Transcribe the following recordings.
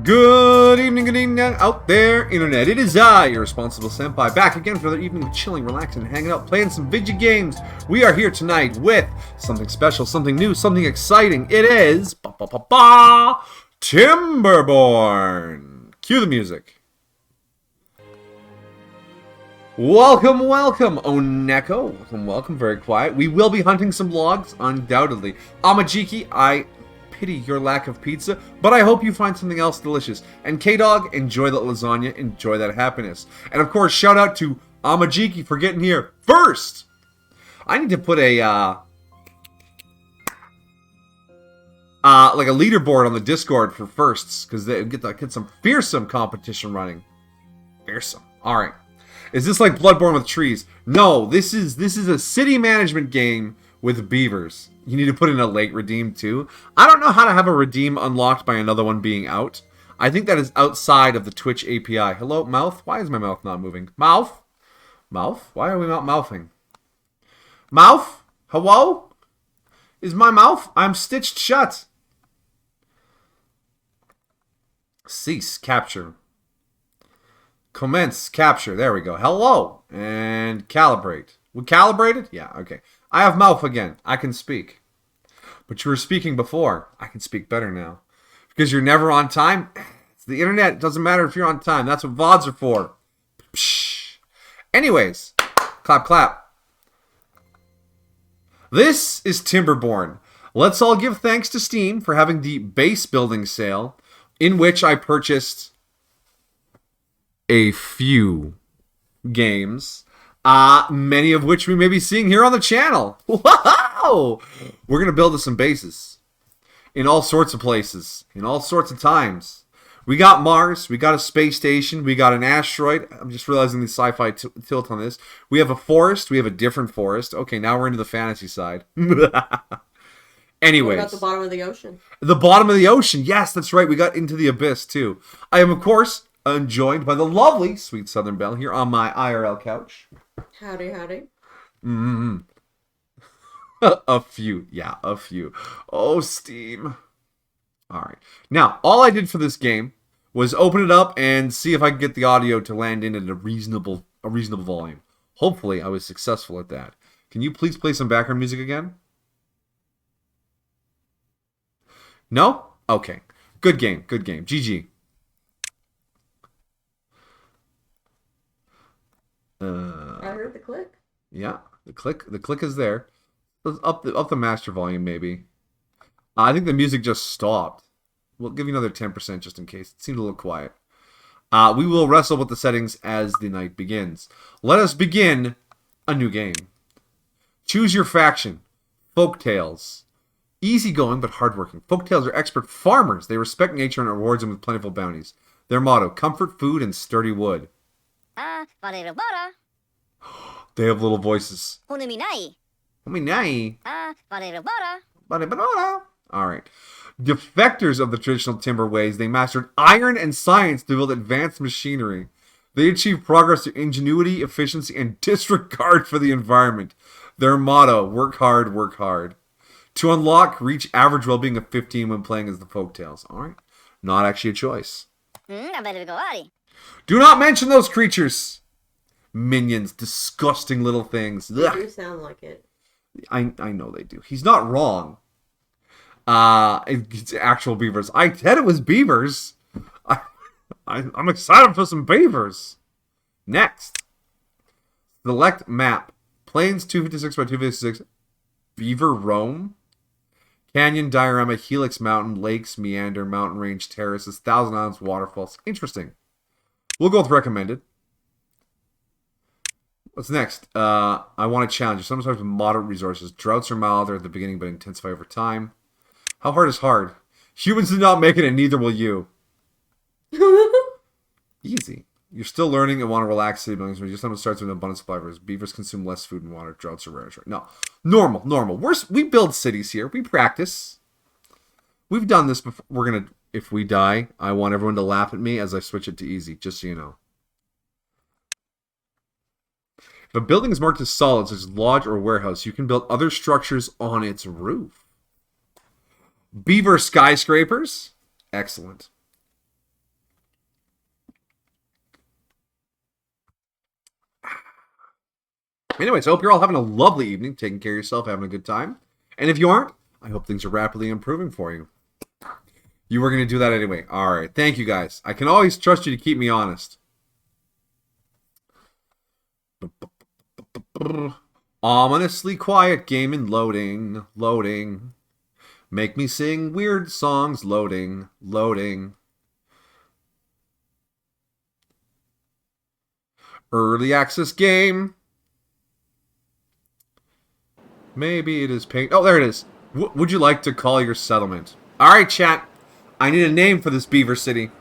Good evening out there, Internet. It is I, your responsible senpai, back again for another evening of chilling, relaxing, hanging out, playing some video games. We are here tonight with something special, something new, something exciting. It is Timberborn. Cue the music. Welcome, Oneko. Welcome, very quiet. We will be hunting some logs, undoubtedly. Amajiki, I pity your lack of pizza, but I hope you find something else delicious. And K-Dog, enjoy that lasagna, enjoy that happiness. And of course, shout out to Amajiki for getting here first. I need to put a like a leaderboard on the Discord for firsts, because they get some fearsome competition running. Fearsome. All right. Is this like Bloodborne with trees? No, this is a city management game with beavers. You need to put in a late redeem too. I don't know how to have a redeem unlocked by another one being out. I think that is outside of the Twitch API. Hello, mouth? Why is my mouth not moving? Mouth? Mouth? Why are we not mouthing? Mouth? Hello? Is my mouth? I'm stitched shut. Cease capture. Commence capture. There we go. Hello. And calibrate. We calibrated? Yeah, okay. I have mouth again. I can speak. But you were speaking before. I can speak better now. Because you're never on time. It's the internet. It doesn't matter if you're on time. That's what VODs are for. Psh. Anyways. Clap, clap. This is Timberborn. Let's all give thanks to Steam for having the base building sale, in which I purchased a few games. Many of which we may be seeing here on the channel. Wow! We're going to build us some bases. In all sorts of places. In all sorts of times. We got Mars. We got a space station. We got an asteroid. I'm just realizing the sci-fi tilt on this. We have a forest. We have a different forest. Okay, now we're into the fantasy side. Anyways. What about the bottom of the ocean? The bottom of the ocean. Yes, that's right. We got into the abyss, too. I am, of course, joined by the lovely Sweet Southern Belle here on my IRL couch. Howdy, howdy. Mm-hmm. A few. Yeah, a few. Oh, Steam. Alright. Now, all I did for this game was open it up and see if I could get the audio to land in at a reasonable volume. Hopefully, I was successful at that. Can you please play some background music again? No? Okay. Good game. Good game. GG. I heard the click. Yeah, the click is there. Up the master volume, maybe. I think the music just stopped. We'll give you another 10% just in case. It seemed a little quiet. We will wrestle with the settings as the night begins. Let us begin a new game. Choose your faction. Folktales. Easygoing but hardworking. Folktales are expert farmers. They respect nature and rewards them with plentiful bounties. Their motto, comfort, food, and sturdy wood. They have little voices. Alright. Defectors of the traditional timber ways, they mastered iron and science to build advanced machinery. They achieved progress through ingenuity, efficiency, and disregard for the environment. Their motto, work hard, work hard. To unlock, reach average well-being of 15 when playing as the Folktales. Alright. Not actually a choice. Do not mention those creatures. Minions, disgusting little things. They do sound like it. I know they do. He's not wrong. It's actual beavers. I said it was beavers. I'm excited for some beavers. Next. Select map. Plains 256 by 256. Beaver Roam. Canyon diorama, Helix Mountain, lakes, meander, mountain range, terraces, Thousand Islands, waterfalls. Interesting. We'll go with recommended. What's next? I want a challenge. Sometimes with moderate resources. Droughts are milder at the beginning, but intensify over time. How hard is hard? Humans did not make it, and neither will you. Easy. You're still learning and want to relax city buildings, but just something starts with an abundance of fibers. Beavers consume less food and water. Droughts are rare. No. Normal. We build cities here. We practice. We've done this before. If we die, I want everyone to laugh at me as I switch it to easy, just so you know. If a building is marked as solid, such as lodge or warehouse, you can build other structures on its roof. Beaver skyscrapers. Excellent. Anyways, I hope you're all having a lovely evening, taking care of yourself, having a good time. And if you aren't, I hope things are rapidly improving for you. You were going to do that anyway. All right. Thank you, guys. I can always trust you to keep me honest. Ominously quiet game and loading. Loading. Make me sing weird songs. Loading. Loading. Early access game. Maybe it is paint. Oh, there it is. Would you like to call your settlement? All right, chat. I need a name for this beaver city.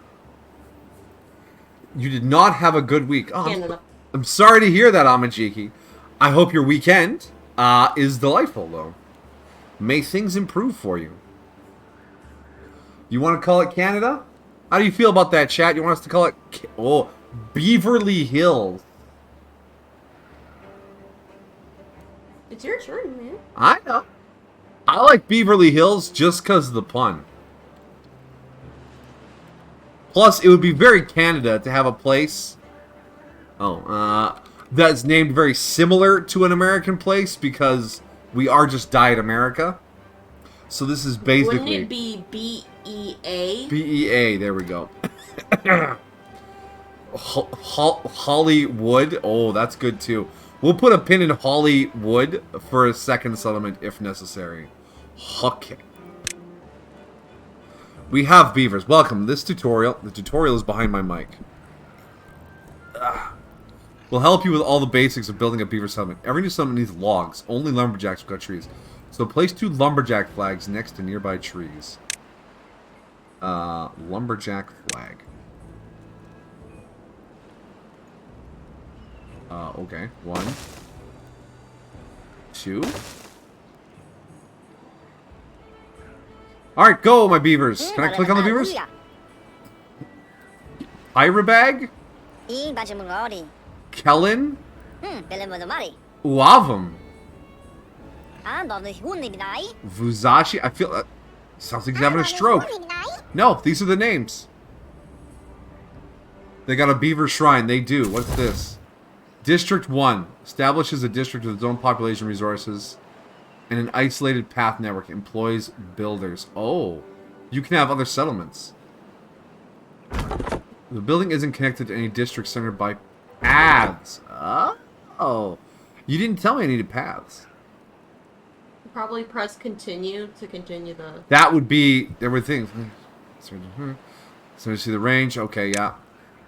You did not have a good week. Oh, Canada. I'm sorry to hear that, Amajiki. I hope your weekend is delightful, though. May things improve for you. You want to call it Canada? How do you feel about that, chat? You want us to call it... Oh, Beaverly Hills. It's your turn, man. I know. I like Beaverly Hills just because of the pun. Plus, it would be very Canada to have a place... that's named very similar to an American place because we are just Diet America. So this is basically... Wouldn't it be BEA? BEA, there we go. Hollywood. Oh, that's good too. We'll put a pin in Hollywood for a second settlement if necessary. Okay. We have beavers. Welcome. This tutorial. The tutorial is behind my mic. We'll help you with all the basics of building a beaver settlement. Every new settlement needs logs. Only lumberjacks will cut trees. So place 2 lumberjack flags next to nearby trees. Lumberjack flag. Okay. 1, 2. Alright, go, my beavers. Can I click on the beavers? Irabag? Kellen? Uavam? Vuzashi? I feel... sounds like he's having a stroke. No, these are the names. They got a beaver shrine. They do. What's this? District 1. Establishes a district with its own population resources and an isolated path network. Employs builders. Oh. You can have other settlements. The building isn't connected to any district centered by paths. Oh. You didn't tell me I needed paths. Probably press continue to continue the... That would be... There were things... So you see the range. Okay, yeah.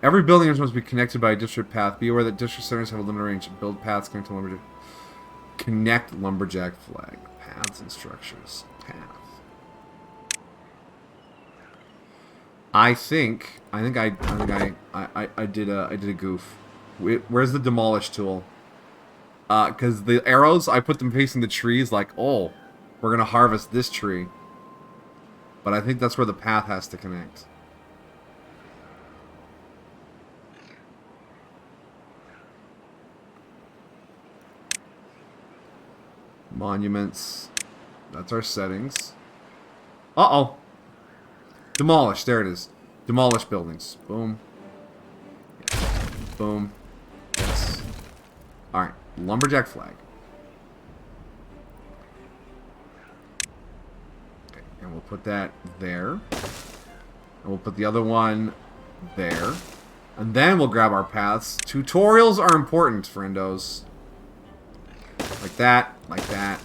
Every building must be connected by a district path. Be aware that district centers have a limited range. Build paths connect to lumberjack. Connect lumberjack flag. Paths and structures. Path. I think I did a goof. Where's the demolish tool? Because the arrows, I put them facing the trees like, oh, we're going to harvest this tree. But I think that's where the path has to connect. Monuments. That's our settings. Uh-oh. Demolish. There it is. Demolish buildings. Boom. Boom. Yes. Alright. Lumberjack flag. Okay. And we'll put that there. And we'll put the other one there. And then we'll grab our paths. Tutorials are important, friendos. Like that. Like that.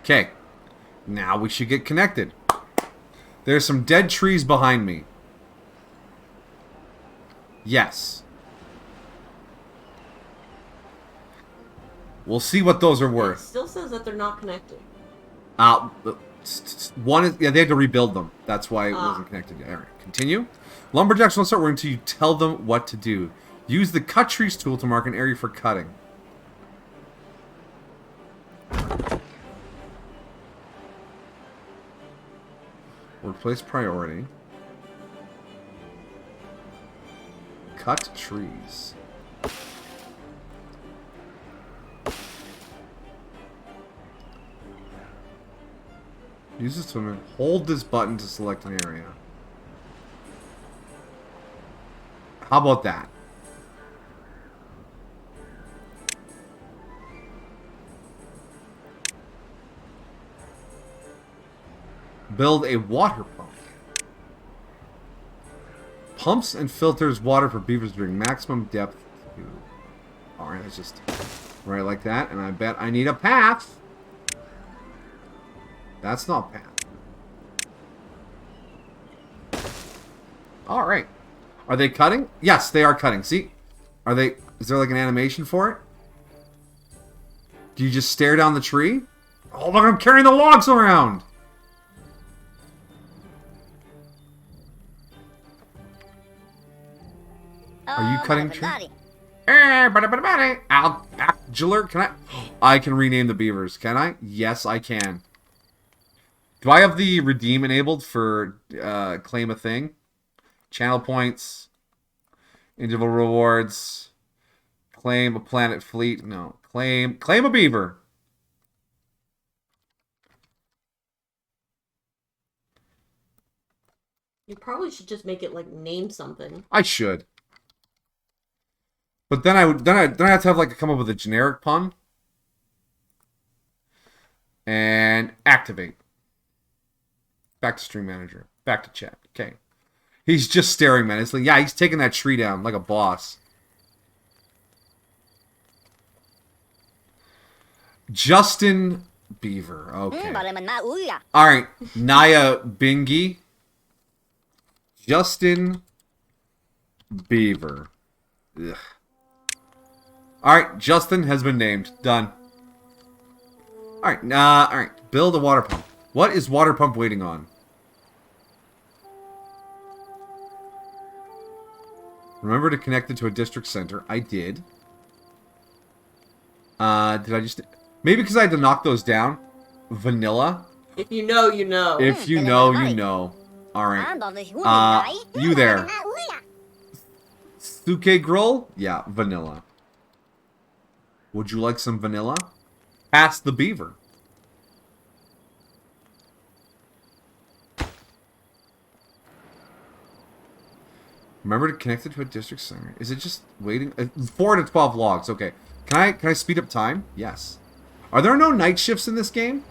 Okay. Now we should get connected. There's some dead trees behind me. Yes. We'll see what those are It worth. still says that they're not connected. One is... Yeah, they had to rebuild them. That's why it wasn't connected yet. Alright, continue. Lumberjacks won't start working until you tell them what to do. Use the cut trees tool to mark an area for cutting. Replace priority. Cut trees. Use this to hold this button to select an area. How about that? Build a water pump. Pumps and filters water for beavers during maximum depth. Alright, let's just right like that. And I bet I need a path. That's not path. Alright. Are they cutting? Yes, they are cutting. See? Are they... Is there like an animation for it? Do you just stare down the tree? Oh, look, I'm carrying the logs around! Are you cutting tree? Algilar, can I can rename the beavers, can I? Yes, I can. Do I have the redeem enabled for claim a thing? Channel points, individual rewards, claim a planet fleet. No, claim a beaver. You probably should just make it like name something. I should. But then I have to have like come up with a generic pun. And activate. Back to stream manager. Back to chat. Okay. He's just staring menacingly. Yeah, he's taking that tree down like a boss. Justin Beaver. Okay. Alright. Naya Bingy. Justin Beaver. Ugh. Alright, Justin has been named. Done. Alright. Build a water pump. What is water pump waiting on? Remember to connect it to a district center. I did. Did I just... Maybe because I had to knock those down. Vanilla. If you know, you know. If you know, you know. Alright. You there. Suke Grill? Yeah, vanilla. Would you like some vanilla? Pass the beaver. Remember to connect it to a district center. Is it just waiting? 4 to 12 logs. Okay. Can I speed up time? Yes. Are there no night shifts in this game?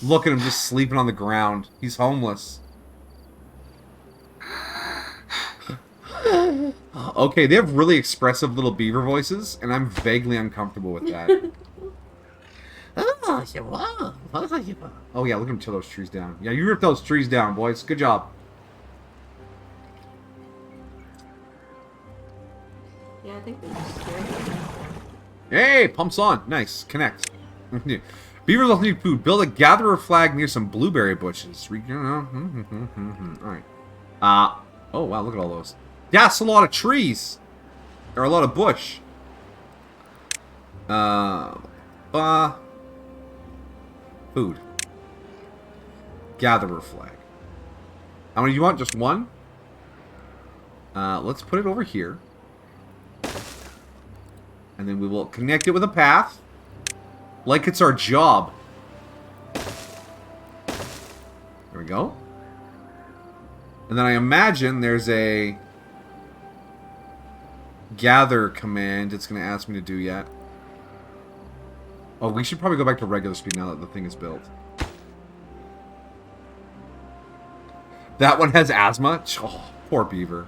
Look at him just sleeping on the ground. He's homeless. Okay, they have really expressive little beaver voices, and I'm vaguely uncomfortable with that. Oh yeah, look at him tear those trees down. Yeah, you ripped those trees down, boys. Good job. Yeah, I think they just scared me. Hey, pumps on. Nice. Connect. Beavers also need food. Build a gatherer flag near some blueberry bushes. Alright. Oh, wow, look at all those. Yeah, it's a lot of trees. Or a lot of bush. Food. Gatherer flag. How many do you want? Just one? Let's put it over here. And then we will connect it with a path. Like it's our job. There we go. And then I imagine there's a gather command it's going to ask me to do yet. Oh, we should probably go back to regular speed now that the thing is built. That one has asthma? Oh, poor beaver.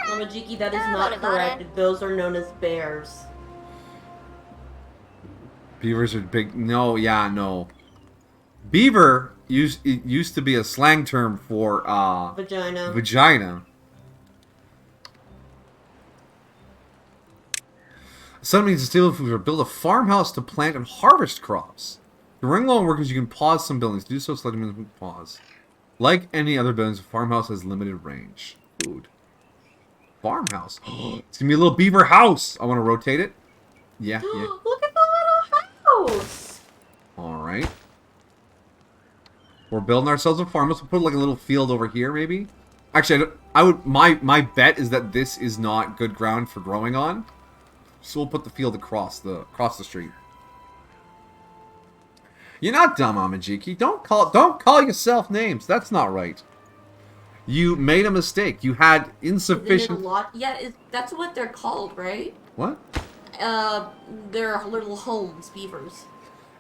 Mamajiki, that is not correct. Those are known as bears. Beavers are big. No, yeah, no. Beaver used to be a slang term for vagina. Some means to steal food or build a farmhouse to plant and harvest crops. To bring along workers, you can pause some buildings. To do so, select them and pause. Like any other buildings, a farmhouse has limited range. Food. Farmhouse. It's gonna be a little beaver house. I want to rotate it. Yeah. Look at the little house. All right. We're building ourselves a farmhouse. We'll put like a little field over here, maybe. Actually, I would. My bet is that this is not good ground for growing on. So we'll put the field across the street. You're not dumb, Amajiki. Don't call yourself names. That's not right. You made a mistake. You had insufficient. Yeah, that's what they're called, right? What? They're little homes, beavers.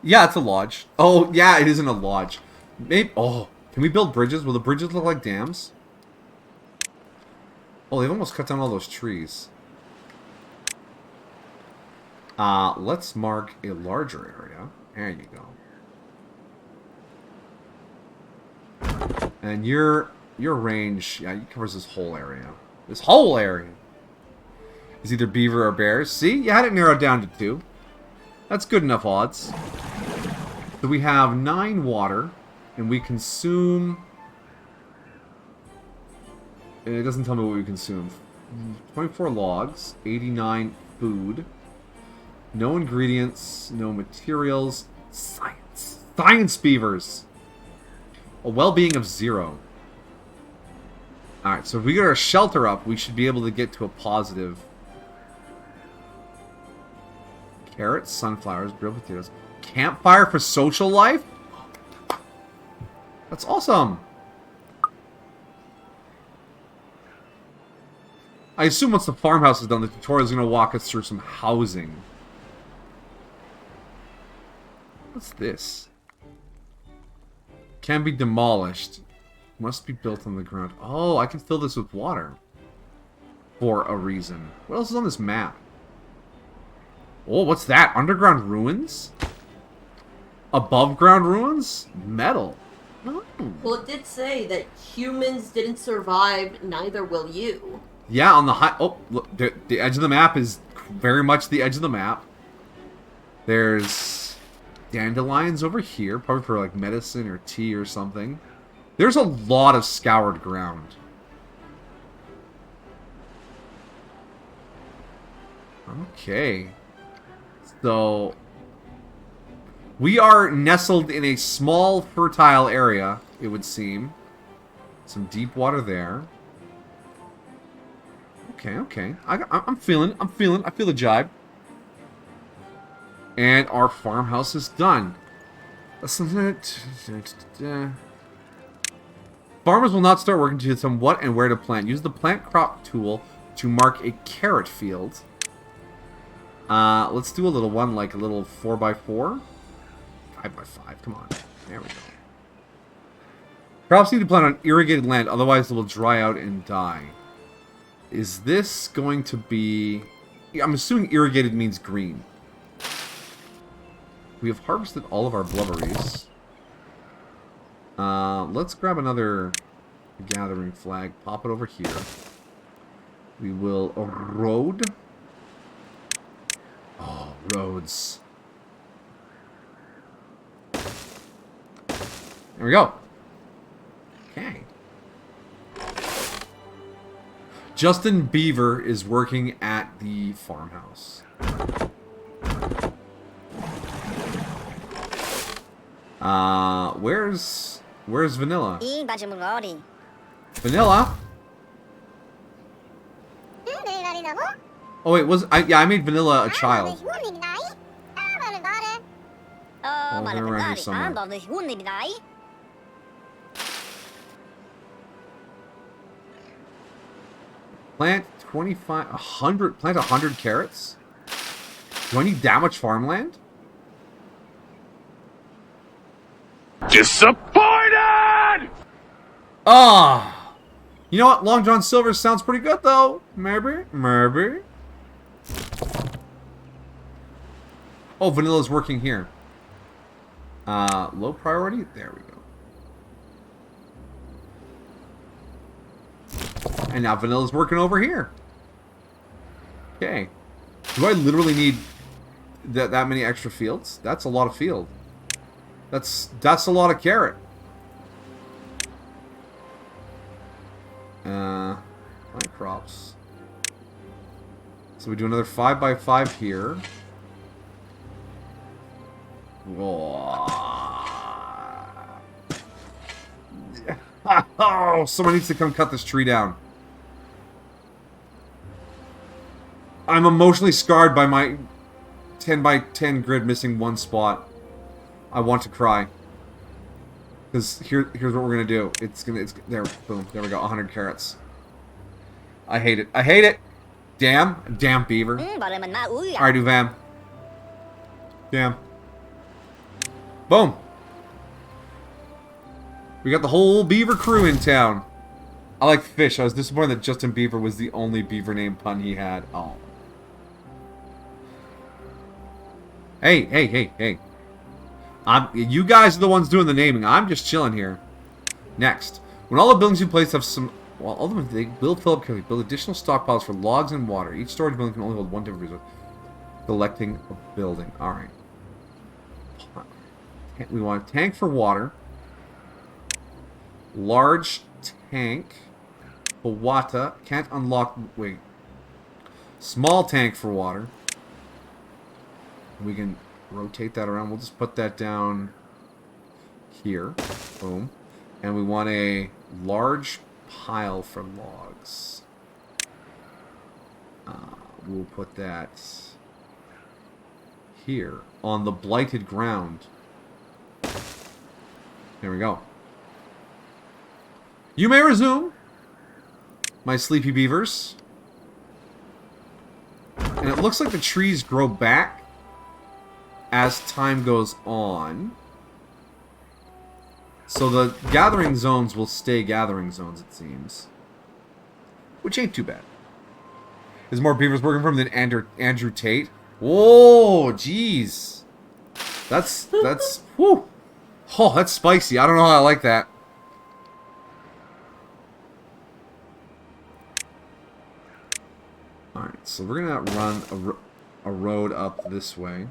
Yeah, it's a lodge. Oh, yeah, it isn't a lodge. Maybe. Oh, can we build bridges? Will the bridges look like dams? Oh, they've almost cut down all those trees. Let's mark a larger area. There you go. And your range, yeah, it covers this whole area. This whole area is either beaver or bears. See, you had it narrowed down to 2. That's good enough odds. So we have 9 water, and we consume. It doesn't tell me what we consume. 24 logs, 89 food, no ingredients, no materials, science. Science beavers! A well-being of 0. Alright, so if we get our shelter up, we should be able to get to a positive. Carrots, sunflowers, grilled potatoes. Campfire for social life? That's awesome! I assume once the farmhouse is done, the tutorial is going to walk us through some housing. What's this? Can be demolished. Must be built on the ground. Oh, I can fill this with water. For a reason. What else is on this map? Oh, what's that? Underground ruins? Above ground ruins? Metal. Oh. Well, it did say that humans didn't survive, neither will you. Yeah, on the high... Oh, look, the edge of the map is very much the edge of the map. There's dandelions over here, probably for like medicine or tea or something. There's a lot of scoured ground. Okay. So, we are nestled in a small, fertile area, it would seem. Some deep water there. Okay. I'm feeling. I feel the jibe. And our farmhouse is done. Farmers will not start working to tell them what and where to plant. Use the plant crop tool to mark a carrot field. Let's do a little one, like a little 4x4. 5x5, come on. There we go. Crops need to plant on irrigated land, otherwise they will dry out and die. Is this going to be... Yeah, I'm assuming irrigated means green. We have harvested all of our blubberries. Let's grab another gathering flag. Pop it over here. We will erode. Oh, roads. There we go. Okay. Justin Beaver is working at the farmhouse. Where's Vanilla? Vanilla? Oh wait, I made Vanilla a child. Oh, they're around here somewhere. Plant 25, 100, plant 100 carrots? Do I need that much farmland? Disappointed! Ah! You know what? Long John Silver sounds pretty good, though. Maybe. Oh, Vanilla's working here. Low priority? There we go. And now Vanilla's working over here. Okay. Do I literally need that many extra fields? That's a lot of field. That's a lot of carrot. Plant crops. So we do another 5x5 here. Oh, someone needs to come cut this tree down. I'm emotionally scarred by my 10x10 grid missing one spot. I want to cry. Because here's what we're gonna do. It's there. Boom. There we go. 100 carrots. I hate it. I hate it. Damn. Damn beaver. Alright, Uvam. Damn. Boom. We got the whole beaver crew in town. I like fish. I was disappointed that Justin Bieber was the only beaver name pun he had. Oh. Hey. You guys are the ones doing the naming. I'm just chilling here. Next. When all the buildings you place have some... Well, ultimately, they will fill up carefully. Build additional stockpiles for logs and water. Each storage building can only hold one different resource. Collecting a building. Alright. We want a tank for water. Large tank. Water. Can't unlock... Wait. Small tank for water. We can rotate that around. We'll just put that down here. Boom. And we want a large pile for logs. We'll put that here on the blighted ground. There we go. You may resume, my sleepy beavers. And it looks like the trees grow back as time goes on. So the gathering zones will stay gathering zones, it seems. Which ain't too bad. There's more beavers working for him than Andrew Tate. Whoa, jeez. That's, whew. Oh, that's spicy. I don't know how I like that. Alright, so we're going to run a road up this way.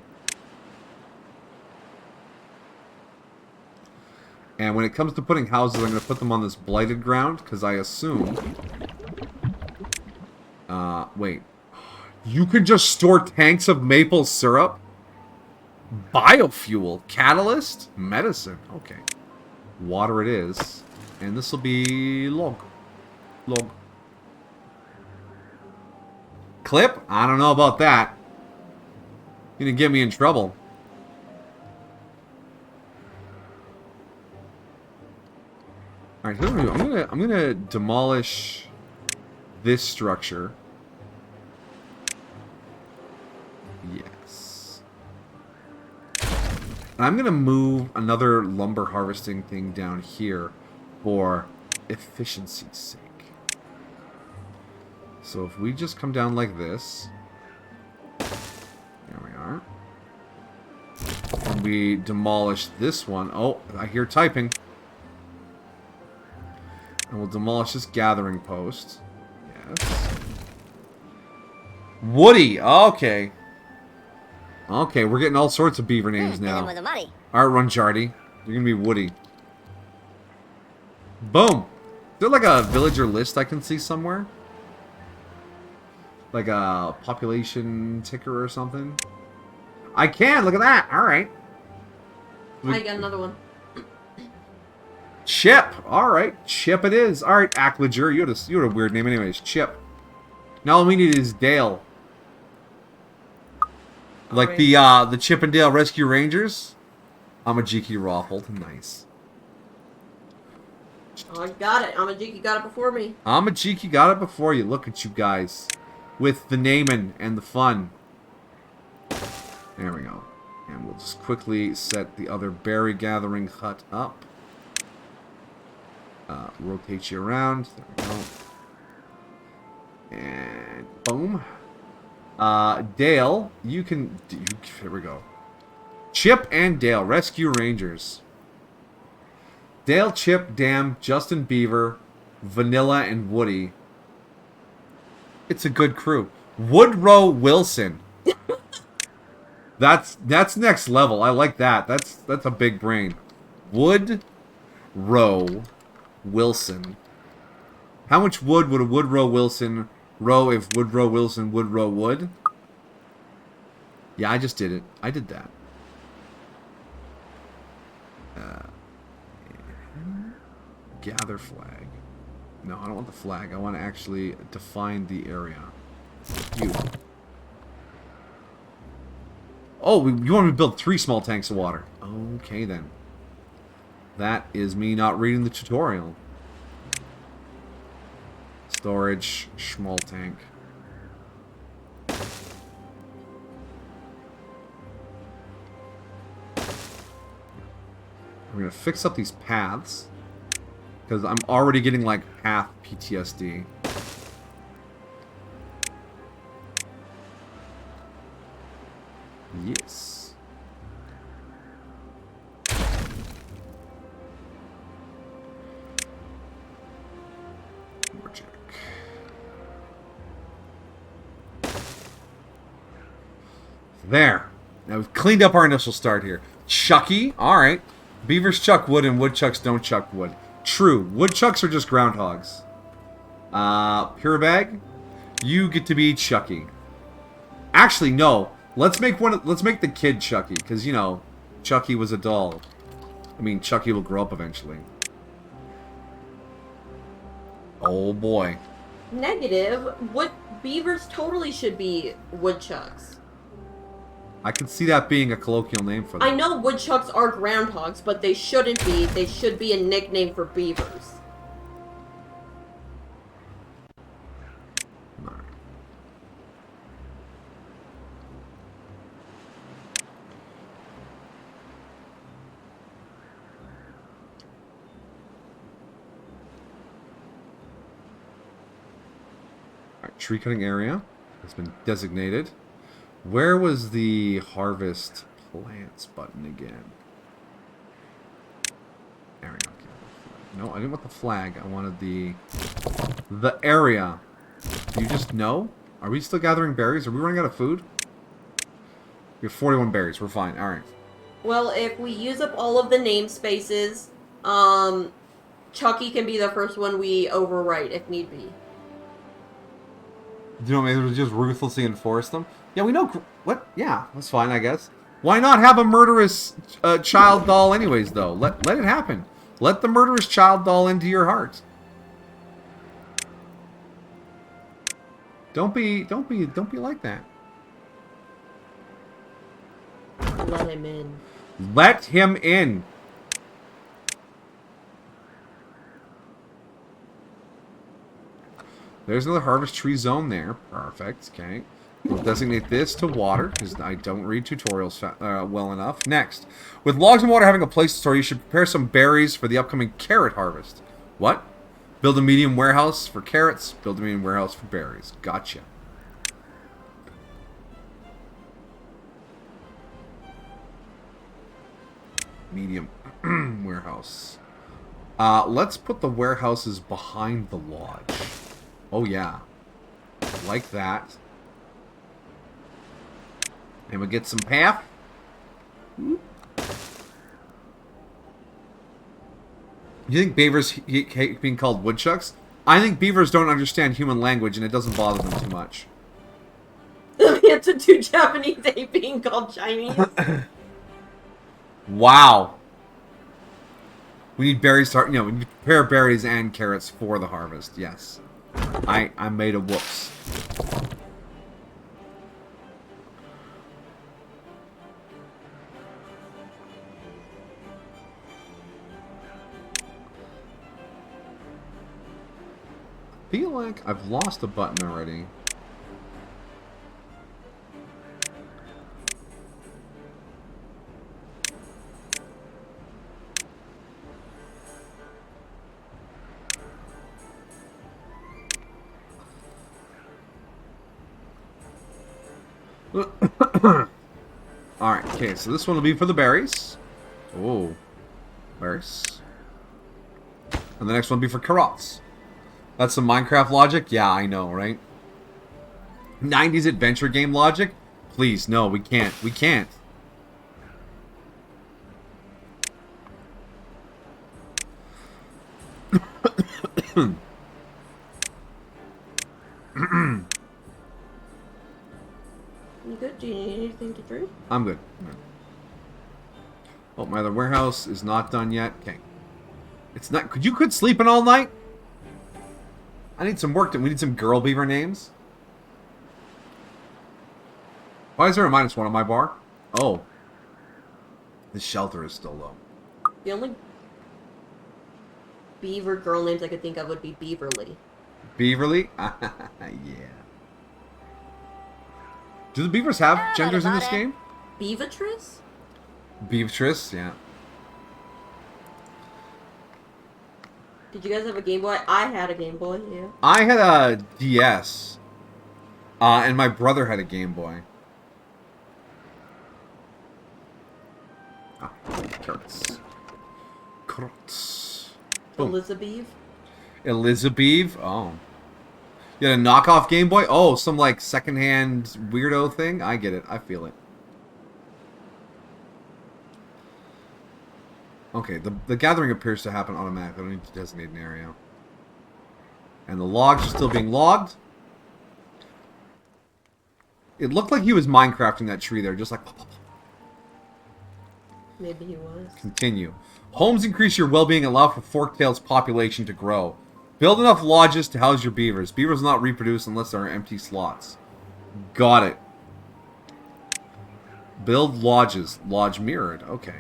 And when it comes to putting houses, I'm going to put them on this blighted ground, because I assume... wait. You could just store tanks of maple syrup? Biofuel? Catalyst? Medicine? Okay. Water it is. And this will be log. Log. Clip? I don't know about that. You're gonna get me in trouble. Alright, here's what I'm gonna demolish this structure. Yes. And I'm gonna move another lumber harvesting thing down here for efficiency's sake. So if we just come down like this, there we are. And we demolish this one. Oh, I hear typing. And we'll demolish this gathering post. Yes. Woody. Okay. Okay, we're getting all sorts of beaver names now. Alright, Runjardi. You're gonna be Woody. Boom. Is there like a villager list I can see somewhere? Like a population ticker or something? I can! Look at that! Alright. I got another one. Chip! Alright, Chip it is. Alright, Ackledger. You had a weird name anyways. Chip. Now all we need is Dale. Like the Chip and Dale Rescue Rangers. Amajiki Raffled. Nice. Oh, I got it. Amajiki got it before me. Amajiki got it before you. Look at you guys. With the naming and the fun. There we go. And we'll just quickly set the other berry gathering hut up. Rotate you around. There we go. And boom. Dale, you can... Here we go. Chip and Dale, Rescue Rangers. Dale, Chip, Dam, Justin Beaver, Vanilla, and Woody. It's a good crew. Woodrow Wilson. That's next level. I like that. That's a big brain. Woodrow Wilson. How much wood would a Woodrow Wilson row if Woodrow Wilson would row wood? Yeah, I just did it. I did that. Gather flag. No, I don't want the flag. I want to actually define the area. You. Oh, you want me to build 3 small tanks of water. Okay, then. That is me not reading the tutorial. Storage, small tank. We're gonna fix up these paths. Because I'm already getting like half PTSD. Yes. More check. There. Now we've cleaned up our initial start here. Chucky. Alright. Beavers chuck wood and woodchucks don't chuck wood. True. Woodchucks are just groundhogs. Pure bag. You get to be Chucky. Actually, no. Let's make the kid Chucky, because you know, Chucky was a doll. I mean, Chucky will grow up eventually. Oh boy. Negative. Beavers totally should be woodchucks. I can see that being a colloquial name for them. I know woodchucks are groundhogs, but they shouldn't be. They should be a nickname for beavers. Alright, tree cutting area has been designated. Where was the harvest plants button again? There we go. No, I didn't want the flag. I wanted the area. Do you just know? Are we still gathering berries? Are we running out of food? We have 41 berries. We're fine. Alright. Well, if we use up all of the namespaces, Chucky can be the first one we overwrite if need be. Do you know, maybe just ruthlessly enforce them? Yeah, we know... What? Yeah, that's fine, I guess. Why not have a murderous child doll anyways, though? Let it happen. Let the murderous child doll into your heart. Don't be like that. Let him in. Let him in. There's another harvest tree zone there. Perfect. Okay. We'll designate this to water, because I don't read tutorials well enough. Next. With logs and water having a place to store, you should prepare some berries for the upcoming carrot harvest. What? Build a medium warehouse for carrots. Build a medium warehouse for berries. Gotcha. Medium warehouse. Let's put the warehouses behind the lodge. Oh, yeah. Like that. And we get some path. You think beavers hate being called woodchucks? I think beavers don't understand human language, and it doesn't bother them too much. We have to do Japanese hate being called Chinese. Wow. We need berries to, you know, we need to prepare berries and carrots for the harvest. Yes. I made a whoops. I feel like I've lost a button already. Alright, okay, so this one will be for the berries. Oh. Berries. And the next one will be for carrots. That's some Minecraft logic? Yeah, I know, right? 90s adventure game logic? Please, no, we can't. We can't. You good? Do you need anything to drink? I'm good. Oh, my other warehouse is not done yet. Okay. It's not... Could you quit sleeping all night? I need some work done. We need some girl beaver names. Why is there a -1 on my bar? Oh. This shelter is still low. The only beaver girl names I could think of would be Beaverly. Beaverly? Yeah. Do the beavers have genders in this game? Beavitress? Beatrice, yeah. Did you guys have a Game Boy? I had a Game Boy, yeah. I had a DS. And my brother had a Game Boy. Ah, carrots. Carrots. Boom. Elizabeth. Elizabeth. Oh. You had a knockoff Game Boy? Oh, some like secondhand weirdo thing? I get it. I feel it. Okay, the gathering appears to happen automatically. I don't need to designate an area. And the logs are still being logged. It looked like he was Minecrafting that tree there, just like... Maybe he was. Continue. Homes increase your well-being and allow for Forktail's population to grow. Build enough lodges to house your beavers. Beavers will not reproduce unless there are empty slots. Got it. Build lodges. Lodge mirrored. Okay.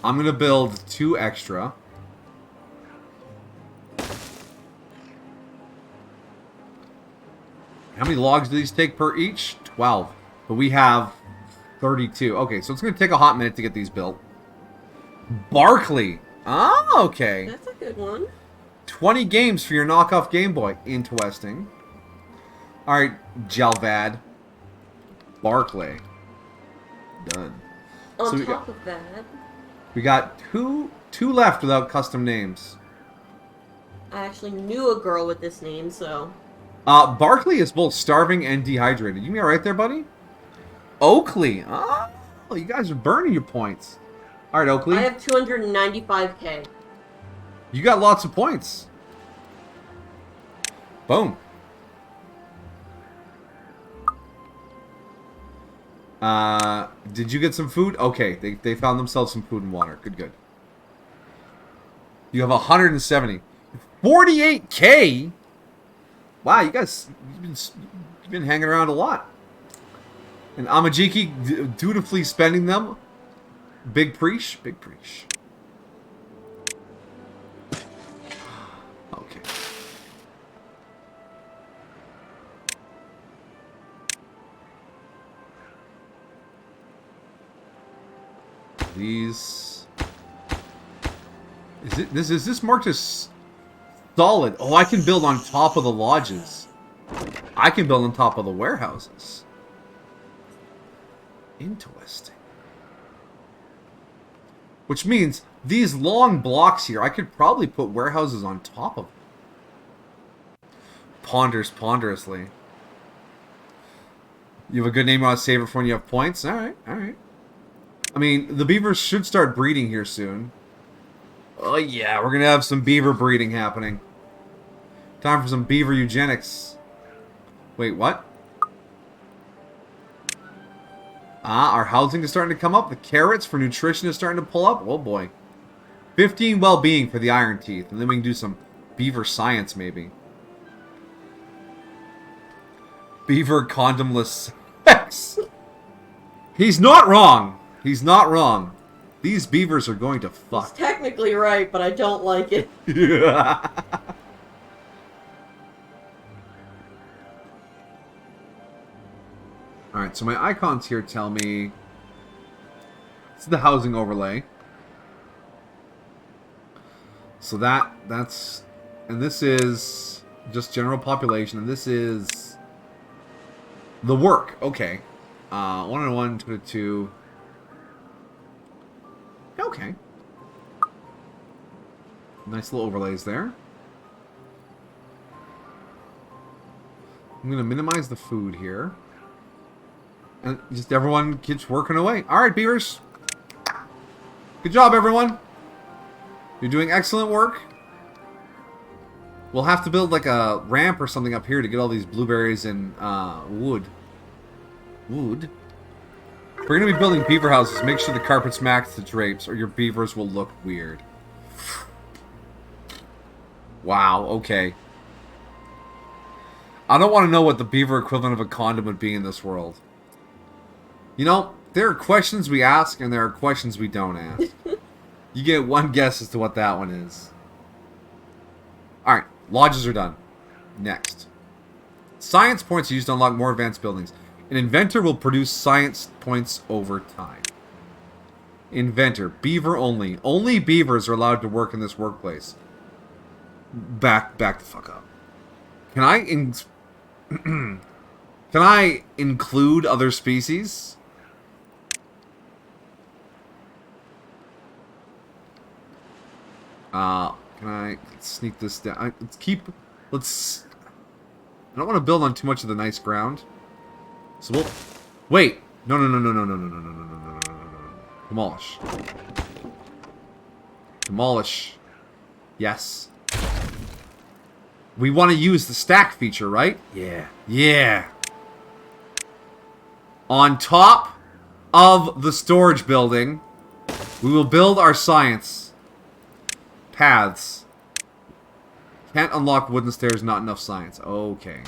I'm gonna build 2 extra. How many logs do these take per each? 12. But we have 32. Okay, so it's gonna take a hot minute to get these built. Barkley. Ah, okay. That's a good one. 20 games for your knockoff Game Boy. Interesting. Alright, Jalvad. Barclay. Done. On So top of that... We got two left without custom names. I actually knew a girl with this name, so... Barkley is both starving and dehydrated. You mean alright there, buddy? Oakley. Oh, you guys are burning your points. Alright, Oakley. I have 295k. You got lots of points. Boom. Did you get some food? Okay, they found themselves some food and water. Good, good. You have 170. 48k? Wow, you guys, you've been hanging around a lot. And Amajiki dutifully spending them. Big preach, big preach. Okay. These. Is this marked as solid? Oh, I can build on top of the lodges. I can build on top of the warehouses. Interesting. Which means these long blocks here, I could probably put warehouses on top of them. Ponders ponderously. You have a good name you want to save it for when you have points? Alright, alright. I mean, the beavers should start breeding here soon. Oh yeah, we're going to have some beaver breeding happening. Time for some beaver eugenics. Wait, what? Ah, our housing is starting to come up. The carrots for nutrition is starting to pull up. Oh boy. 15 well-being for the iron teeth. And then we can do some beaver science, maybe. Beaver condomless sex. He's not wrong. He's not wrong. These beavers are going to fuck. He's technically right, but I don't like it. Yeah. Alright, so my icons here tell me... This is the housing overlay. So that's... And this is just general population, and this is... The work, okay. 1 and 1, 2 to 2. Okay. Nice little overlays there. I'm going to minimize the food here. And just everyone keeps working away. Alright, beavers. Good job, everyone. You're doing excellent work. We'll have to build like a ramp or something up here to get all these blueberries and wood. Wood? If we're going to be building beaver houses, make sure the carpets match the drapes or your beavers will look weird. Wow, okay. I don't want to know what the beaver equivalent of a condom would be in this world. You know, there are questions we ask and there are questions we don't ask. You get one guess as to what that one is. Alright, lodges are done. Next. Science points are used to unlock more advanced buildings. An inventor will produce science points over time. Inventor. Beaver only. Only beavers are allowed to work in this workplace. Back the fuck up. Can I include other species? Can I sneak this down? I don't want to build on too much of the nice ground. So we'll... Wait! No. Demolish. Demolish. Yes. We want to use the stack feature, right? Yeah. Yeah. On top of the storage building, we will build our science. Paths. Can't unlock wooden stairs, not enough science. Okay.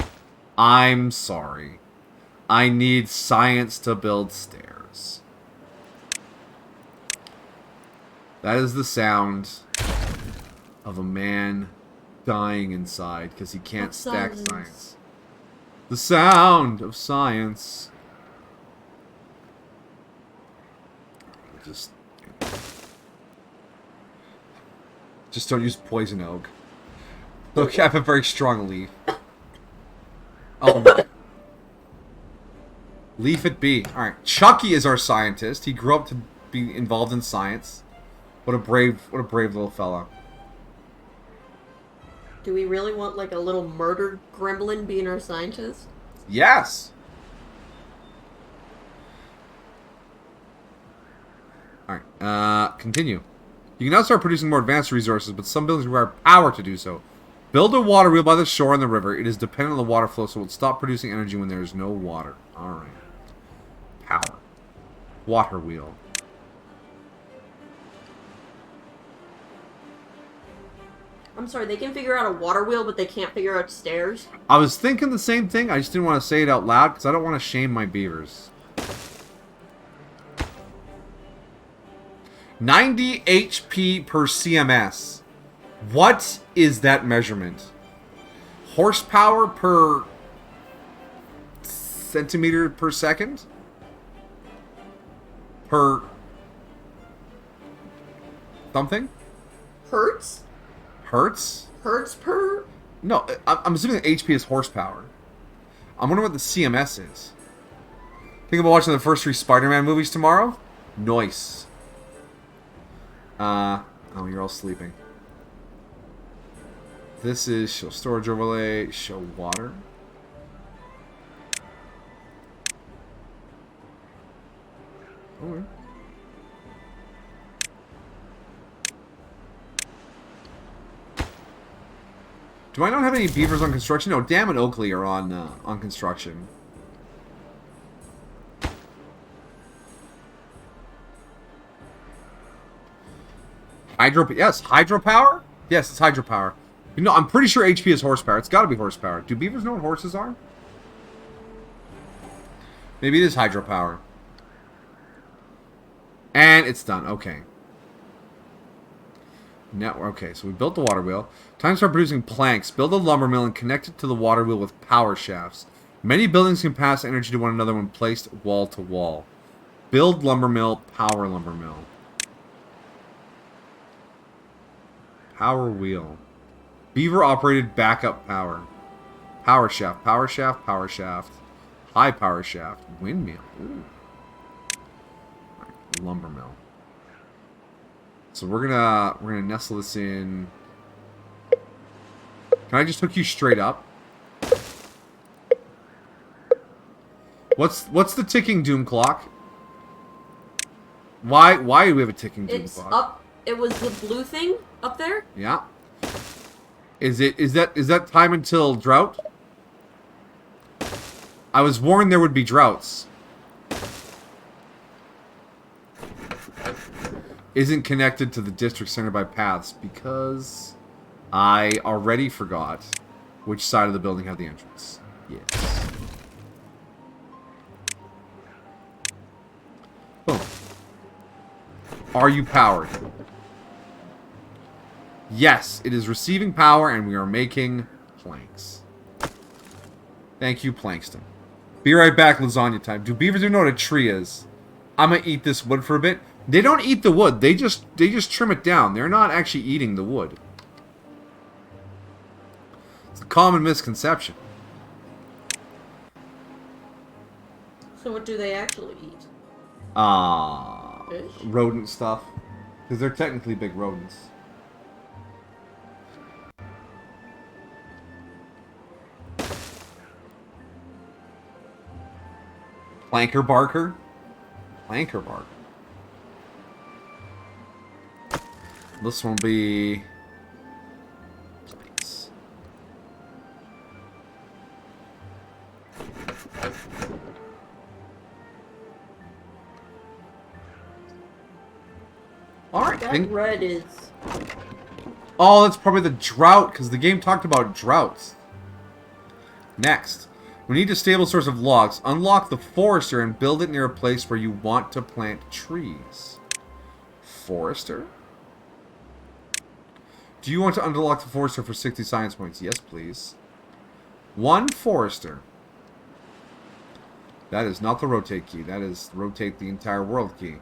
I'm sorry. I need science to build stairs. That is the sound of a man dying inside because he can't stack science. The sound of science. Just don't use poison oak. Look, I have a very strong leaf. Oh no. Leaf it be. Alright. Chucky is our scientist. He grew up to be involved in science. What a brave little fella. Do we really want like a little murdered gremlin being our scientist? Yes! Alright, continue. You can now start producing more advanced resources, but some buildings require power to do so. Build a water wheel by the shore and the river. It is dependent on the water flow, so it will stop producing energy when there is no water. Alright. Power. Water wheel. I'm sorry, they can figure out a water wheel, but they can't figure out stairs? I was thinking the same thing. I just didn't want to say it out loud because I don't want to shame my beavers. 90 HP per CMS. What is that measurement? Horsepower per centimeter per second? Per something? Hertz? Hertz? Hertz per? No, I'm assuming that HP is horsepower. I'm wondering what the CMS is. Think about watching the first 3 Spider-Man movies tomorrow? Nice. Oh, you're all sleeping. This is show storage overlay, show water. Okay. Do I not have any beavers on construction? No, Dam and Oakley are on construction. Yes, hydropower? Yes, it's hydropower. You know, I'm pretty sure HP is horsepower. It's got to be horsepower. Do beavers know what horses are? Maybe it is hydropower. And it's done. Okay. Okay, so we built the water wheel. Time to start producing planks. Build a lumber mill and connect it to the water wheel with power shafts. Many buildings can pass energy to one another when placed wall to wall. Build lumber mill, power lumber mill. Power wheel. Beaver operated backup power. Power shaft, power shaft, power shaft. High power shaft. Windmill. Ooh. Right, lumber mill. So we're gonna nestle this in. Can I just hook you straight up? What's the ticking doom clock? Why do we have a ticking doom clock? It's up. It was the blue thing up there? Yeah. Is that time until drought? I was warned there would be droughts. Isn't connected to the district center by paths because I already forgot which side of the building had the entrance. Yes. Boom. Are you powered? Yes, it is receiving power, and we are making planks. Thank you, Plankston. Be right back, lasagna time. Do beavers even know what a tree is? I'm gonna eat this wood for a bit. They don't eat the wood. They just trim it down. They're not actually eating the wood. It's a common misconception. So what do they actually eat? Fish? Rodent stuff. Because they're technically big rodents. Planker barker? Planker barker. This one will be... planks. Alright, That red is... Oh, that's probably the drought, because the game talked about droughts. Next, we need a stable source of logs. Unlock the forester and build it near a place where you want to plant trees. Forester? Do you want to unlock the forester for 60 science points? Yes, please. 1 forester. That is not the rotate key. That is rotate the entire world key.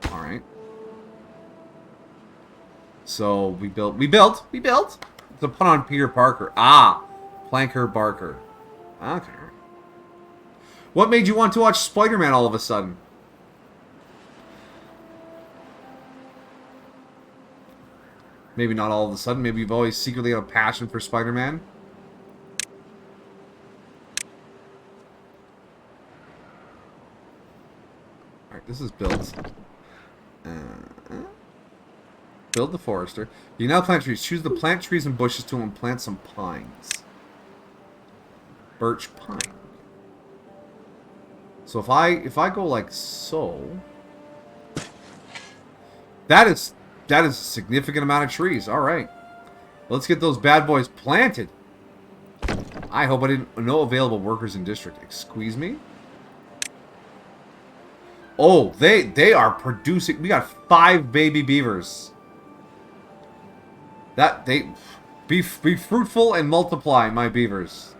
Alright. So, we built. It's a pun on Peter Parker. Ah! Planker Barker. Okay. What made you want to watch Spider-Man all of a sudden? Maybe not all of a sudden. Maybe you've always secretly had a passion for Spider-Man. Alright, this is built. Build the forester. You now plant trees. Choose the plant trees and bushes to and plant some pines. Birch pine. So if I go like so, that is a significant amount of trees. All right, let's get those bad boys planted. I hope I didn't know available workers in district. Excuse me. Oh, they are producing. We got 5 baby beavers. That they be fruitful and multiply, my beavers.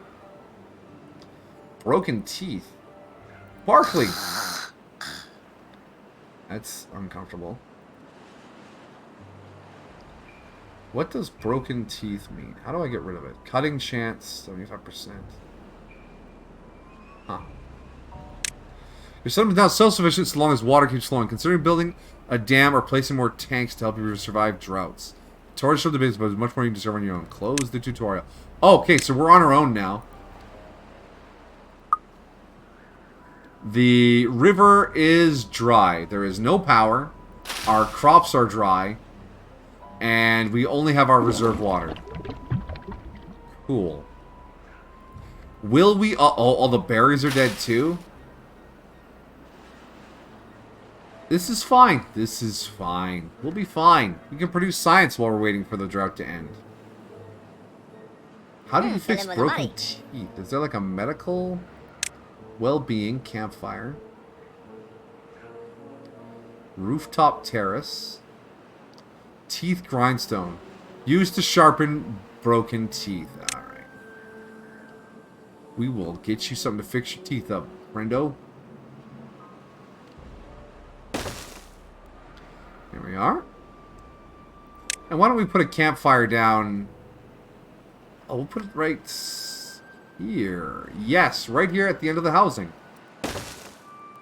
Broken teeth. Barkley. That's uncomfortable. What does broken teeth mean? How do I get rid of it? Cutting chance, 75%. Huh. Your settlement is now self-sufficient so long as water keeps flowing. Considering building a dam or placing more tanks to help you survive droughts. Tutorial showed the base, but there's much more you can discover on your own. Close the tutorial. Oh, okay, so we're on our own now. The river is dry. There is no power. Our crops are dry. And we only have our reserve water. Cool. Will we... all the berries are dead too? This is fine. This is fine. We'll be fine. We can produce science while we're waiting for the drought to end. How do you fix broken teeth? Is there like a medical well-being campfire? Rooftop terrace. Teeth grindstone. Used to sharpen broken teeth. Alright. We will get you something to fix your teeth up, friendo. Here we are. And why don't we put a campfire down... Oh, we'll put it right here. Yes, right here at the end of the housing.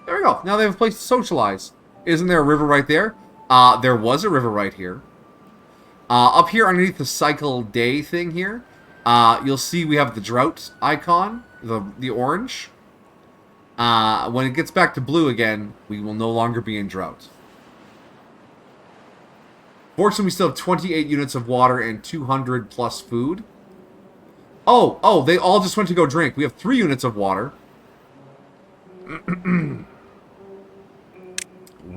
There we go. Now they have a place to socialize. Isn't there a river right there? There was a river right here. Up here underneath the cycle day thing here, you'll see we have the drought icon, the orange. When it gets back to blue again, we will no longer be in drought. Fortunately, we still have 28 units of water and 200 plus food. Oh, they all just went to go drink. We have 3 units of water. We're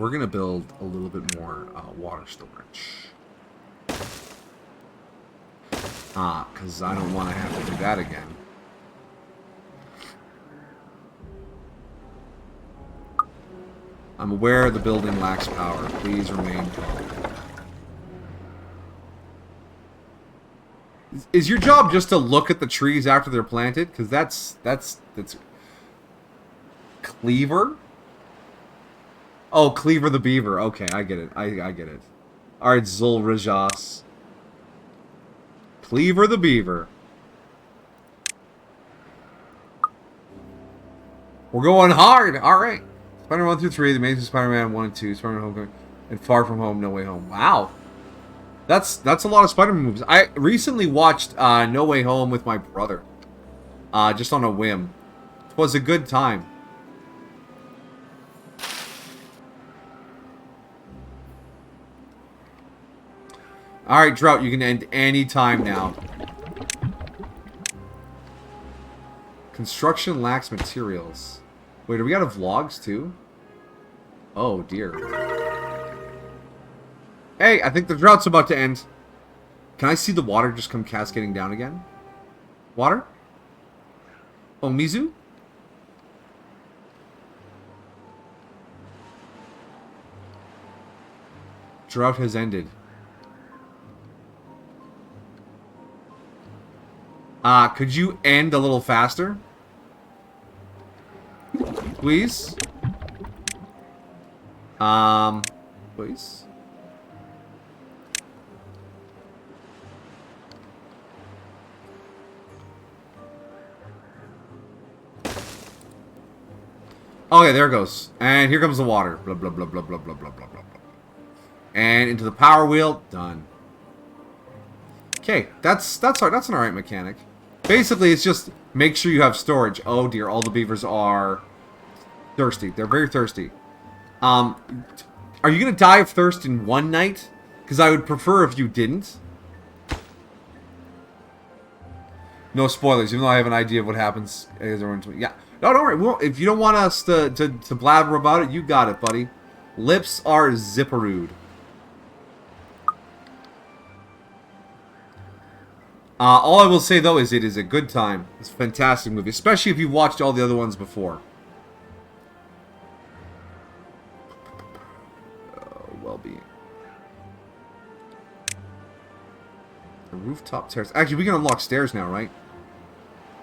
going to build a little bit more water storage. Because I don't want to have to do that again. I'm aware the building lacks power. Please remain calm. Is your job just to look at the trees after they're planted? Because that's Cleaver. Oh, Cleaver the Beaver. Okay, I get it. I get it. All right, Zulrajas. Cleaver the Beaver. We're going hard. All right. Spider-Man 1 through 3, The Amazing Spider-Man 1 and 2, Spider-Man Homecoming, and Far From Home, No Way Home. Wow. That's a lot of Spider-Man movies. I recently watched No Way Home with my brother. Just on a whim. It was a good time. Alright, Drought, you can end any time now. Construction lacks materials. Wait, are we out of vlogs too? Oh dear. Hey, I think the drought's about to end. Can I see the water just come cascading down again? Water? Oh, Mizu? Drought has ended. Could you end a little faster? Please? Please? Okay, there it goes. And here comes the water. Blah, blah, blah, blah, blah, blah, blah, blah, blah. And into the power wheel. Done. Okay, that's an alright mechanic. Basically, it's just make sure you have storage. Oh dear, all the beavers are thirsty. They're very thirsty. Are you going to die of thirst in one night? Because I would prefer if you didn't. No spoilers, even though I have an idea of what happens. Yeah. No, don't worry. If you don't want us to blabber about it, you got it, buddy. Lips are zipperood. All I will say, though, is it is a good time. It's a fantastic movie, especially if you've watched all the other ones before. Well-being. The rooftop terrace. Actually, we can unlock stairs now, right?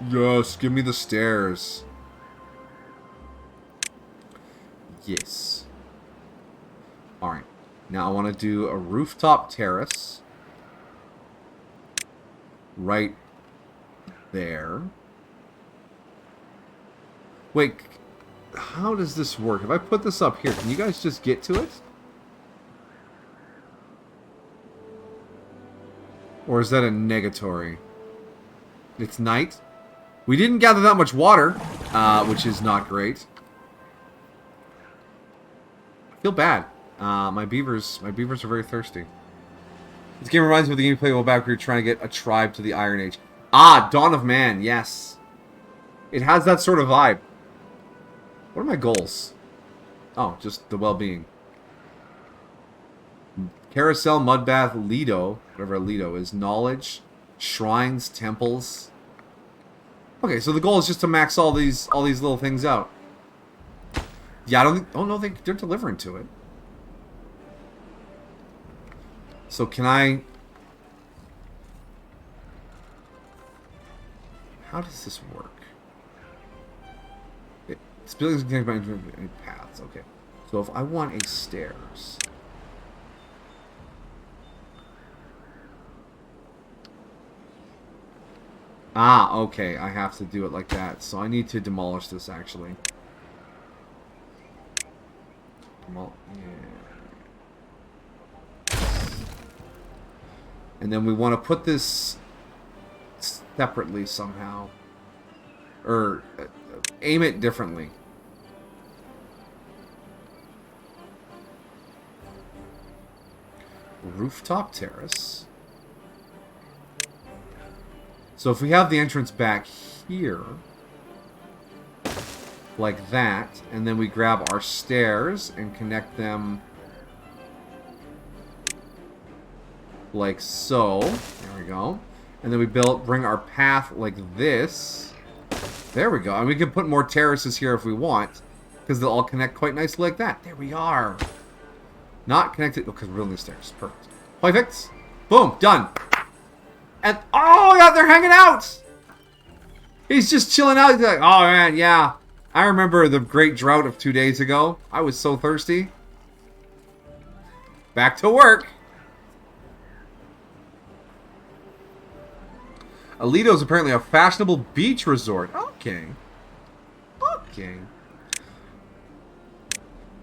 Yes, give me the stairs. Yes. Alright. Now I want to do a rooftop terrace. Right there. Wait, how does this work? If I put this up here, can you guys just get to it? Or is that a negatory? It's night. We didn't gather that much water, which is not great. I feel bad. My beavers are very thirsty. This game reminds me of the game you played a while back where you're trying to get a tribe to the Iron Age. Ah, Dawn of Man, yes. It has that sort of vibe. What are my goals? Oh, just the well-being. Carousel, Mudbath, Lido, whatever Lido is, knowledge, shrines, temples. Okay, so the goal is just to max all these little things out. Yeah, I don't think... Oh, no, they're delivering to it. So can I... How does this work? It's buildings connected by any paths. Okay. So if I want a stairs... Ah, okay. I have to do it like that. So I need to demolish this, actually. Yeah. And then we want to put this separately somehow. Or aim it differently. Rooftop terrace. So if we have the entrance back here, like that, and then we grab our stairs and connect them like so. There we go. And then we bring our path like this. There we go. And we can put more terraces here if we want, because they'll all connect quite nicely like that. There we are. Not connected. Oh, because we're building the stairs. Perfect. Perfect. Boom. Done. And oh yeah, they're hanging out. He's just chilling out. He's like, oh man, yeah. I remember the great drought of 2 days ago. I was so thirsty. Back to work. Alito is apparently a fashionable beach resort. Okay. Okay.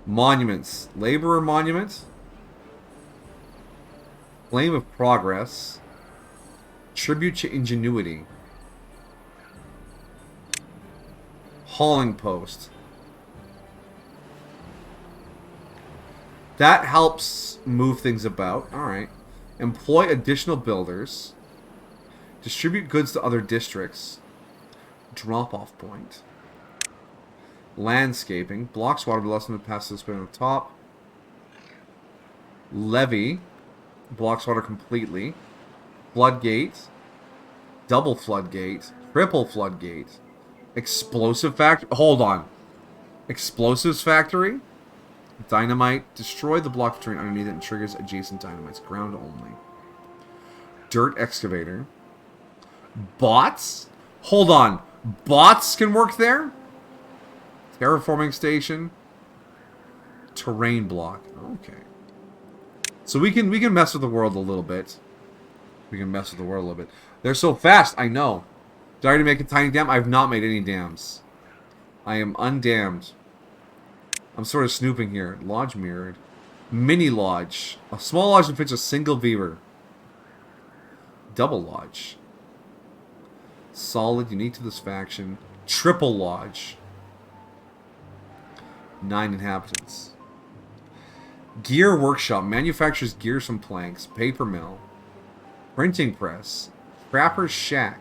Monuments. Laborer Monument. Flame of Progress. Tribute to Ingenuity. Hauling Post. That helps move things about. Alright. Employ additional builders. Distribute goods to other districts. Drop-off point. Landscaping. Blocks water less than it passes the on the top. Levy. Blocks water completely. Floodgate. Double floodgate. Triple floodgate. Explosive factory. Hold on. Explosives factory. Dynamite. Destroy the block of terrain underneath it and triggers adjacent dynamites. Ground only. Dirt excavator. Bots? Hold on. Bots can work there? Terraforming station. Terrain block. Okay. So we can mess with the world a little bit. We can mess with the world a little bit. They're so fast, I know. Did I already make a tiny dam? I have not made any dams. I am undammed. I'm sort of snooping here. Lodge mirrored. Mini lodge. A small lodge that fits a single beaver. Double lodge. Solid, unique to this faction. Triple lodge. 9 inhabitants. Gear workshop. Manufactures gears from planks. Paper mill. Printing press. Trapper's shack.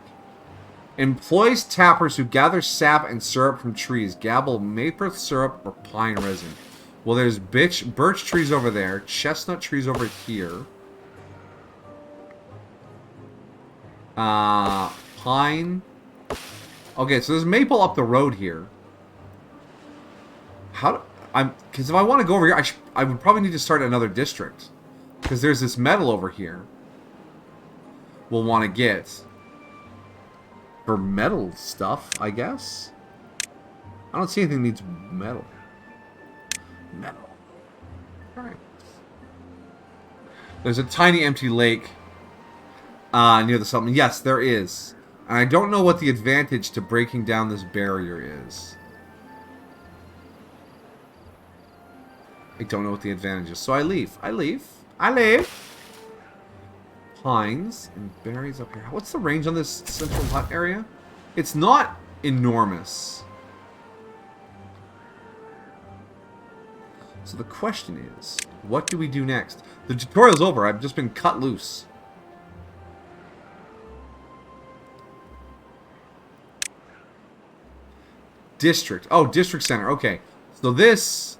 Employs tappers who gather sap and syrup from trees. Gabble maple syrup or pine resin. Well, there's birch trees over there. Chestnut trees over here. Pine. Okay, so there's maple up the road here. Because if I want to go over here, I would probably need to start another district. Because there's this metal over here. We'll want to get for metal stuff, I guess. I don't see anything that needs metal. Metal. Alright. There's a tiny empty lake near the summit. Yes, there is. And I don't know what the advantage to breaking down this barrier is. I don't know what the advantage is. So I leave. I leave. Pines and berries up here. What's the range on this central hut area? It's not enormous. So the question is, what do we do next? The tutorial's over. I've just been cut loose. District. Oh, district center. Okay. So this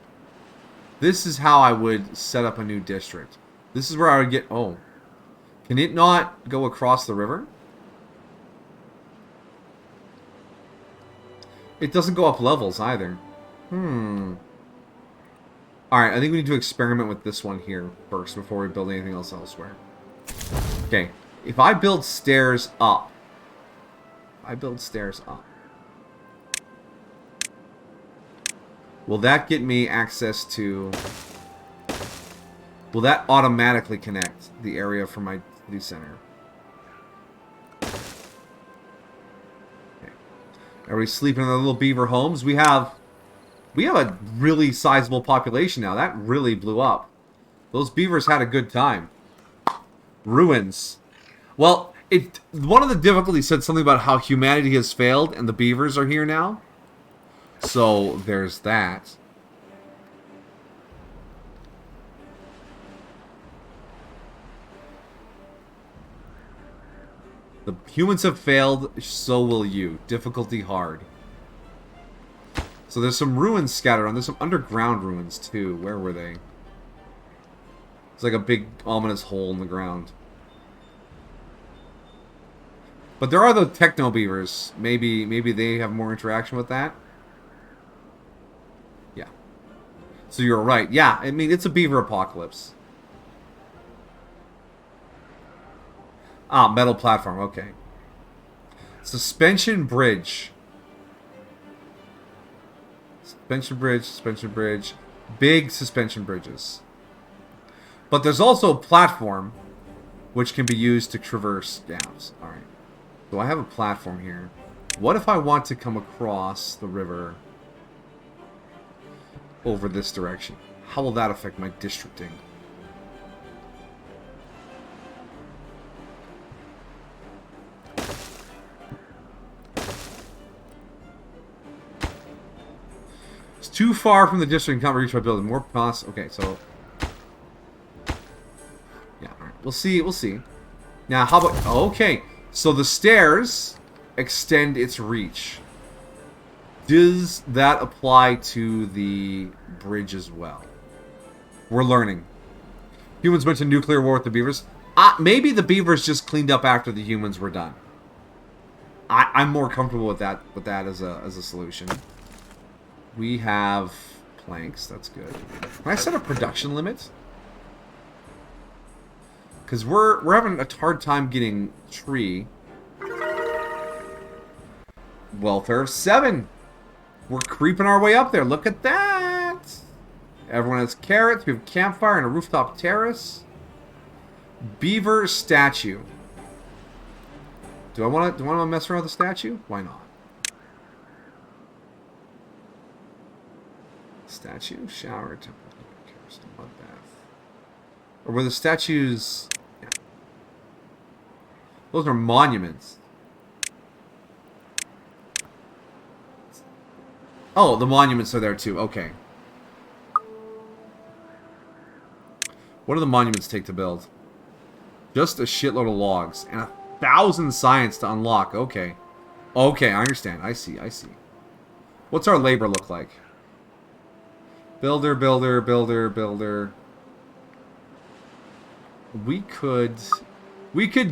is how I would set up a new district. This is where I would get... Oh. Can it not go across the river? It doesn't go up levels either. Alright, I think we need to experiment with this one here first before we build anything else elsewhere. Okay. If I build stairs up... Will that get me access to... Will that automatically connect the area from my city center? Okay. Everybody's sleeping in their little beaver homes. We have a really sizable population now. That really blew up. Those beavers had a good time. Ruins. Well, one of the difficulties said something about how humanity has failed and the beavers are here now. So, there's that. The humans have failed, so will you. Difficulty hard. So there's some ruins scattered around. There's some underground ruins, too. Where were they? It's like a big, ominous hole in the ground. But there are the techno beavers. Maybe they have more interaction with that. Yeah. So you're right. Yeah, I mean, it's a beaver apocalypse. Ah, metal platform. Okay. Suspension bridge. Suspension bridge, suspension bridge. Big suspension bridges. But there's also a platform which can be used to traverse gaps. Alright. So I have a platform here. What if I want to come across the river over this direction? How will that affect my districting? It's too far from the district and can't reach my building. More costs. Okay, so... yeah, alright. We'll see, we'll see. Now, how about... okay, so the stairs extend its reach. Does that apply to the bridge as well? We're learning. Humans went to nuclear war with the beavers. Maybe the beavers just cleaned up after the humans were done. I'm more comfortable with that as a solution. We have planks. That's good. Can I set a production limit? Because we're having a hard time getting tree. Welfare of 7. We're creeping our way up there. Look at that. Everyone has carrots. We have a campfire and a rooftop terrace. Beaver statue. Do I want to mess around with the statue? Why not? Statue, shower, temple, mud bath. Or were the statues? Yeah. Those are monuments. Oh, the monuments are there too. Okay. What do the monuments take to build? Just a shitload of logs and 1,000 science to unlock. Okay. Okay, I understand. I see. I see. What's our labor look like? Builder, builder, builder, builder. We could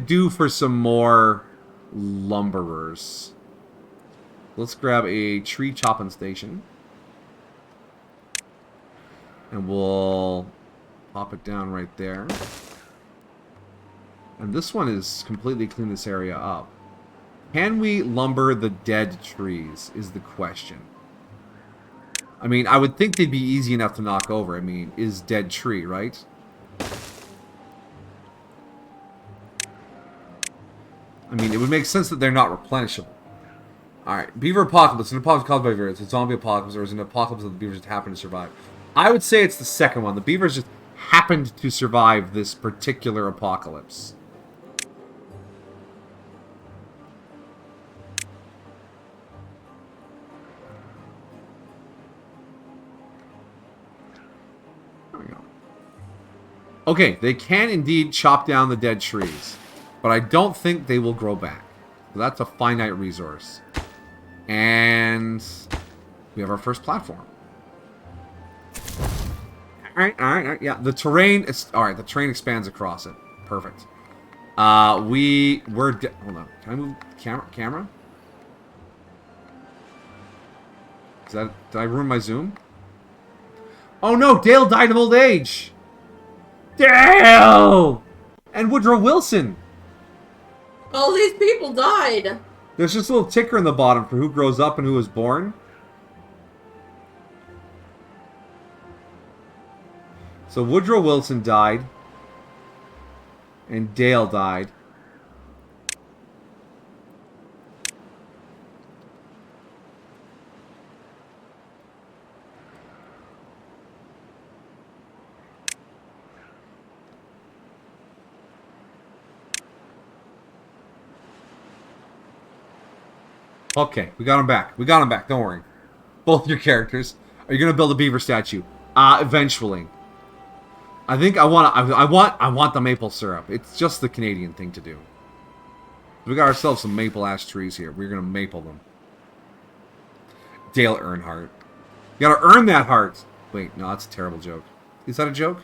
do for some more lumberers. Let's grab a tree chopping station. And we'll pop it down right there. And this one is completely clean this area up. Can we lumber the dead trees is the question. I mean, I would think they'd be easy enough to knock over. I mean, is dead tree, right? I mean, it would make sense that they're not replenishable. Alright, Beaver Apocalypse. An apocalypse caused by beavers. It's a zombie apocalypse, or is it an apocalypse that the beavers just happened to survive? I would say it's the second one. The beavers just happened to survive this particular apocalypse. There we go. Okay, they can indeed chop down the dead trees, but I don't think they will grow back. So that's a finite resource. And we have our first platform. Alright, yeah. The terrain is... alright, the terrain expands across it. Perfect. Hold on. Can I move camera? Did I ruin my zoom? Oh no, Dale died of old age! Dale! And Woodrow Wilson! All these people died! There's just a little ticker in the bottom for who grows up and who was born. So Woodrow Wilson died. And Dale died. Okay, we got him back. We got him back. Don't worry. Both your characters. Are you gonna build a beaver statue? Eventually. I think I want the maple syrup. It's just the Canadian thing to do. We got ourselves some maple ash trees here. We're gonna maple them. Dale Earnhardt. You gotta earn that heart. Wait, no, that's a terrible joke. Is that a joke?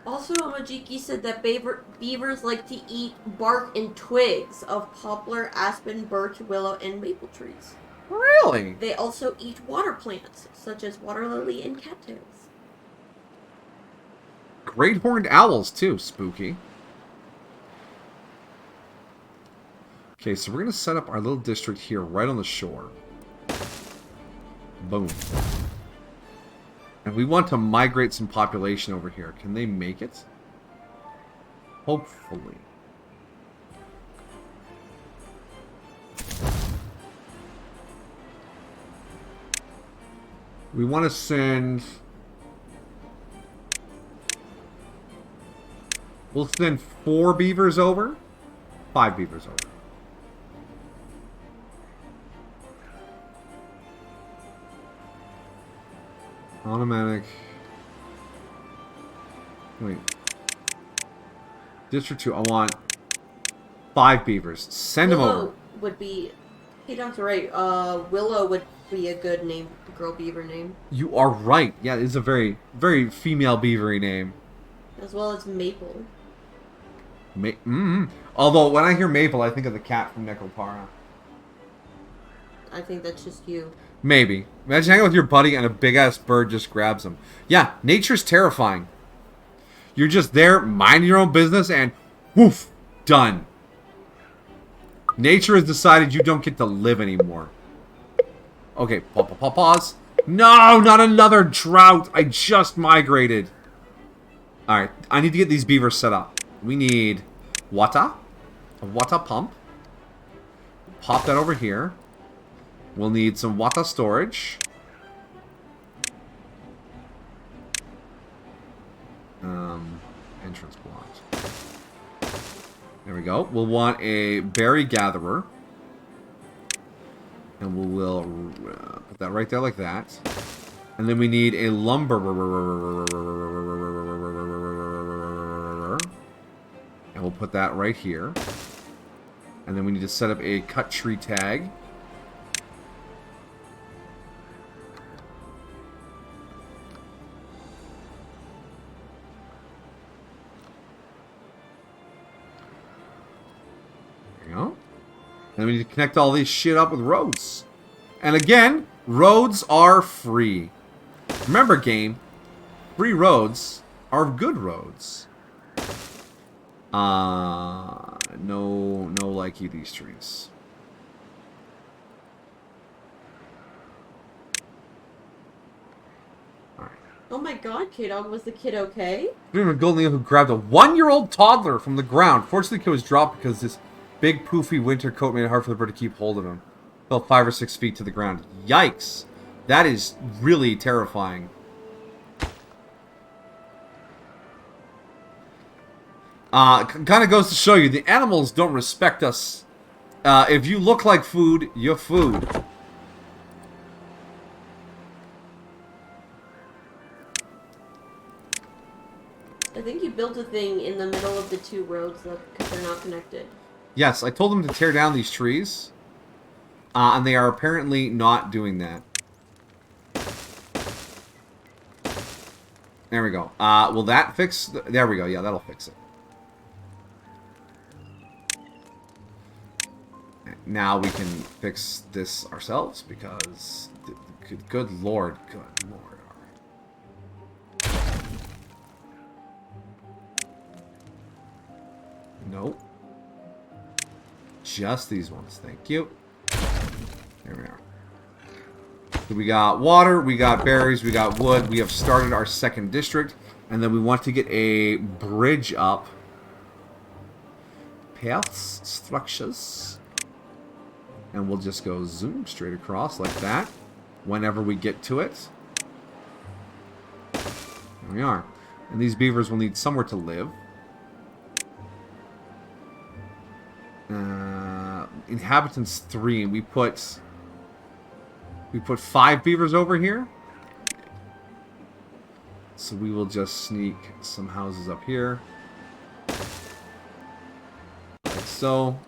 Also, Majiki said that beavers like to eat bark and twigs of poplar, aspen, birch, willow, and maple trees. Really? They also eat water plants, such as water lily and cattails. Great horned owls, too. Spooky. Okay, so we're going to set up our little district here right on the shore. Boom. And we want to migrate some population over here. Can they make it? Hopefully. We want to send... We'll send 4 beavers over. 5 beavers over. Automatic. Wait. District 2. I want 5 beavers. Send them over. Willow would be... Hey, Doc's right. Willow would be a good name. Girl beaver name. You are right. Yeah, it's a very, very female beavery name. As well as Maple. Although, when I hear Maple, I think of the cat from Necropara. I think that's just you. Maybe. Imagine hanging with your buddy and a big-ass bird just grabs him. Yeah, nature's terrifying. You're just there, minding your own business, and woof, done. Nature has decided you don't get to live anymore. Okay, pause. No, not another drought. I just migrated. Alright, I need to get these beavers set up. We need water. A water pump. Pop that over here. We'll need some water storage. Entrance blocked. There we go. We'll want a berry gatherer. And we'll put that right there like that. And then we need a lumber. And we'll put that right here. And then we need to set up a cut tree tag. There you go. And we need to connect all these shit up with roads. And again, roads are free. Remember, game, free roads are good roads. No likey these trees. Alright. Oh my god, K-Dog, was the kid okay? Remember Golden Eagle who grabbed a 1-year-old toddler from the ground. Fortunately, the kid was dropped because this big poofy winter coat made it hard for the bird to keep hold of him. Fell 5 or 6 feet to the ground. Yikes. That is really terrifying. Kind of goes to show you, the animals don't respect us. If you look like food, you're food. I think you built a thing in the middle of the 2 roads because they're not connected. Yes, I told them to tear down these trees. And they are apparently not doing that. There we go. Will that fix... There we go. Yeah, that'll fix it. Now we can fix this ourselves because... Good lord. Good lord. Nope. Just these ones. Thank you. There we are. So we got water, we got berries, we got wood. We have started our second district. And then we want to get a bridge up. Paths, structures. And we'll just go zoom straight across like that. Whenever we get to it. There we are. And these beavers will need somewhere to live. Inhabitants 3, and we put 5 beavers over here. So we will just sneak some houses up here. Like so.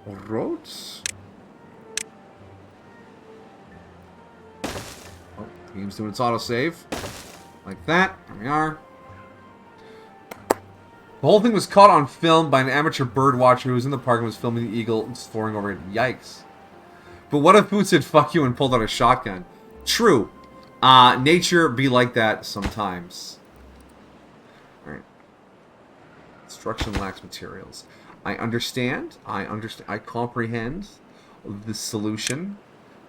Roads. Oh, the game's doing its autosave. Like that. There we are. The whole thing was caught on film by an amateur bird watcher who was in the park and was filming the eagle soaring over it. Yikes. But what if Boots said fuck you and pulled out a shotgun? True. Nature be like that sometimes. Alright. Construction lacks materials. I understand. I understand. I comprehend the solution.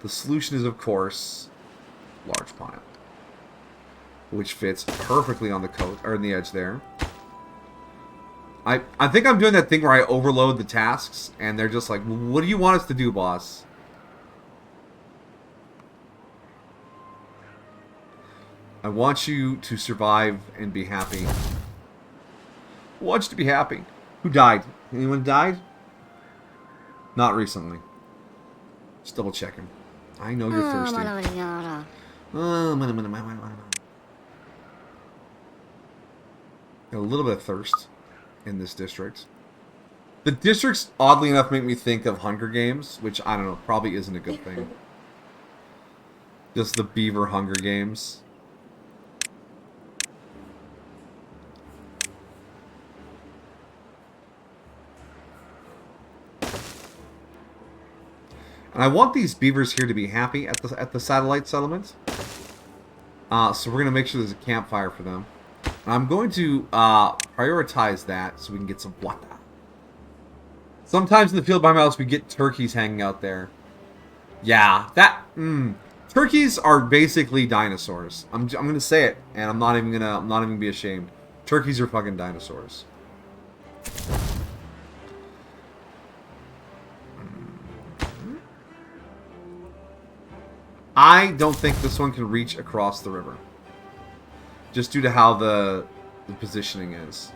The solution is, of course, large pile, which fits perfectly on the coast or in the edge there. I think I'm doing that thing where I overload the tasks, and they're just like, "What do you want us to do, boss?" I want you to survive and be happy. I want you to be happy. Who died? Anyone died? Not recently. Just double checking. I know you're thirsty. Got a little bit of thirst in this district. The districts, oddly enough, make me think of Hunger Games, which, I don't know, probably isn't a good thing. Just the Beaver Hunger Games. And I want these beavers here to be happy at the satellite settlement. So we're going to make sure there's a campfire for them. And I'm going to prioritize that so we can get some water. Sometimes in the field by my house we get turkeys hanging out there. Yeah, that turkeys are basically dinosaurs. I'm going to say it, and I'm not even gonna be ashamed. Turkeys are fucking dinosaurs. I don't think this one can reach across the river. Just due to how the positioning is.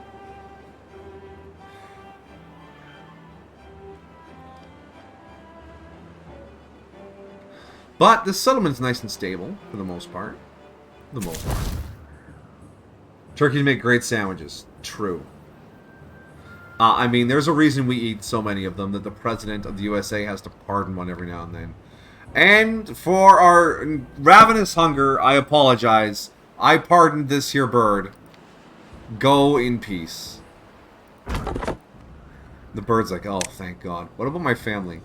But this settlement's nice and stable, for the most part. Turkeys make great sandwiches. True. I mean, there's a reason we eat so many of them that the President of the USA has to pardon one every now and then. And for our ravenous hunger, I apologize. I pardoned this here bird. Go in peace. The bird's like, oh, thank God. What about my family?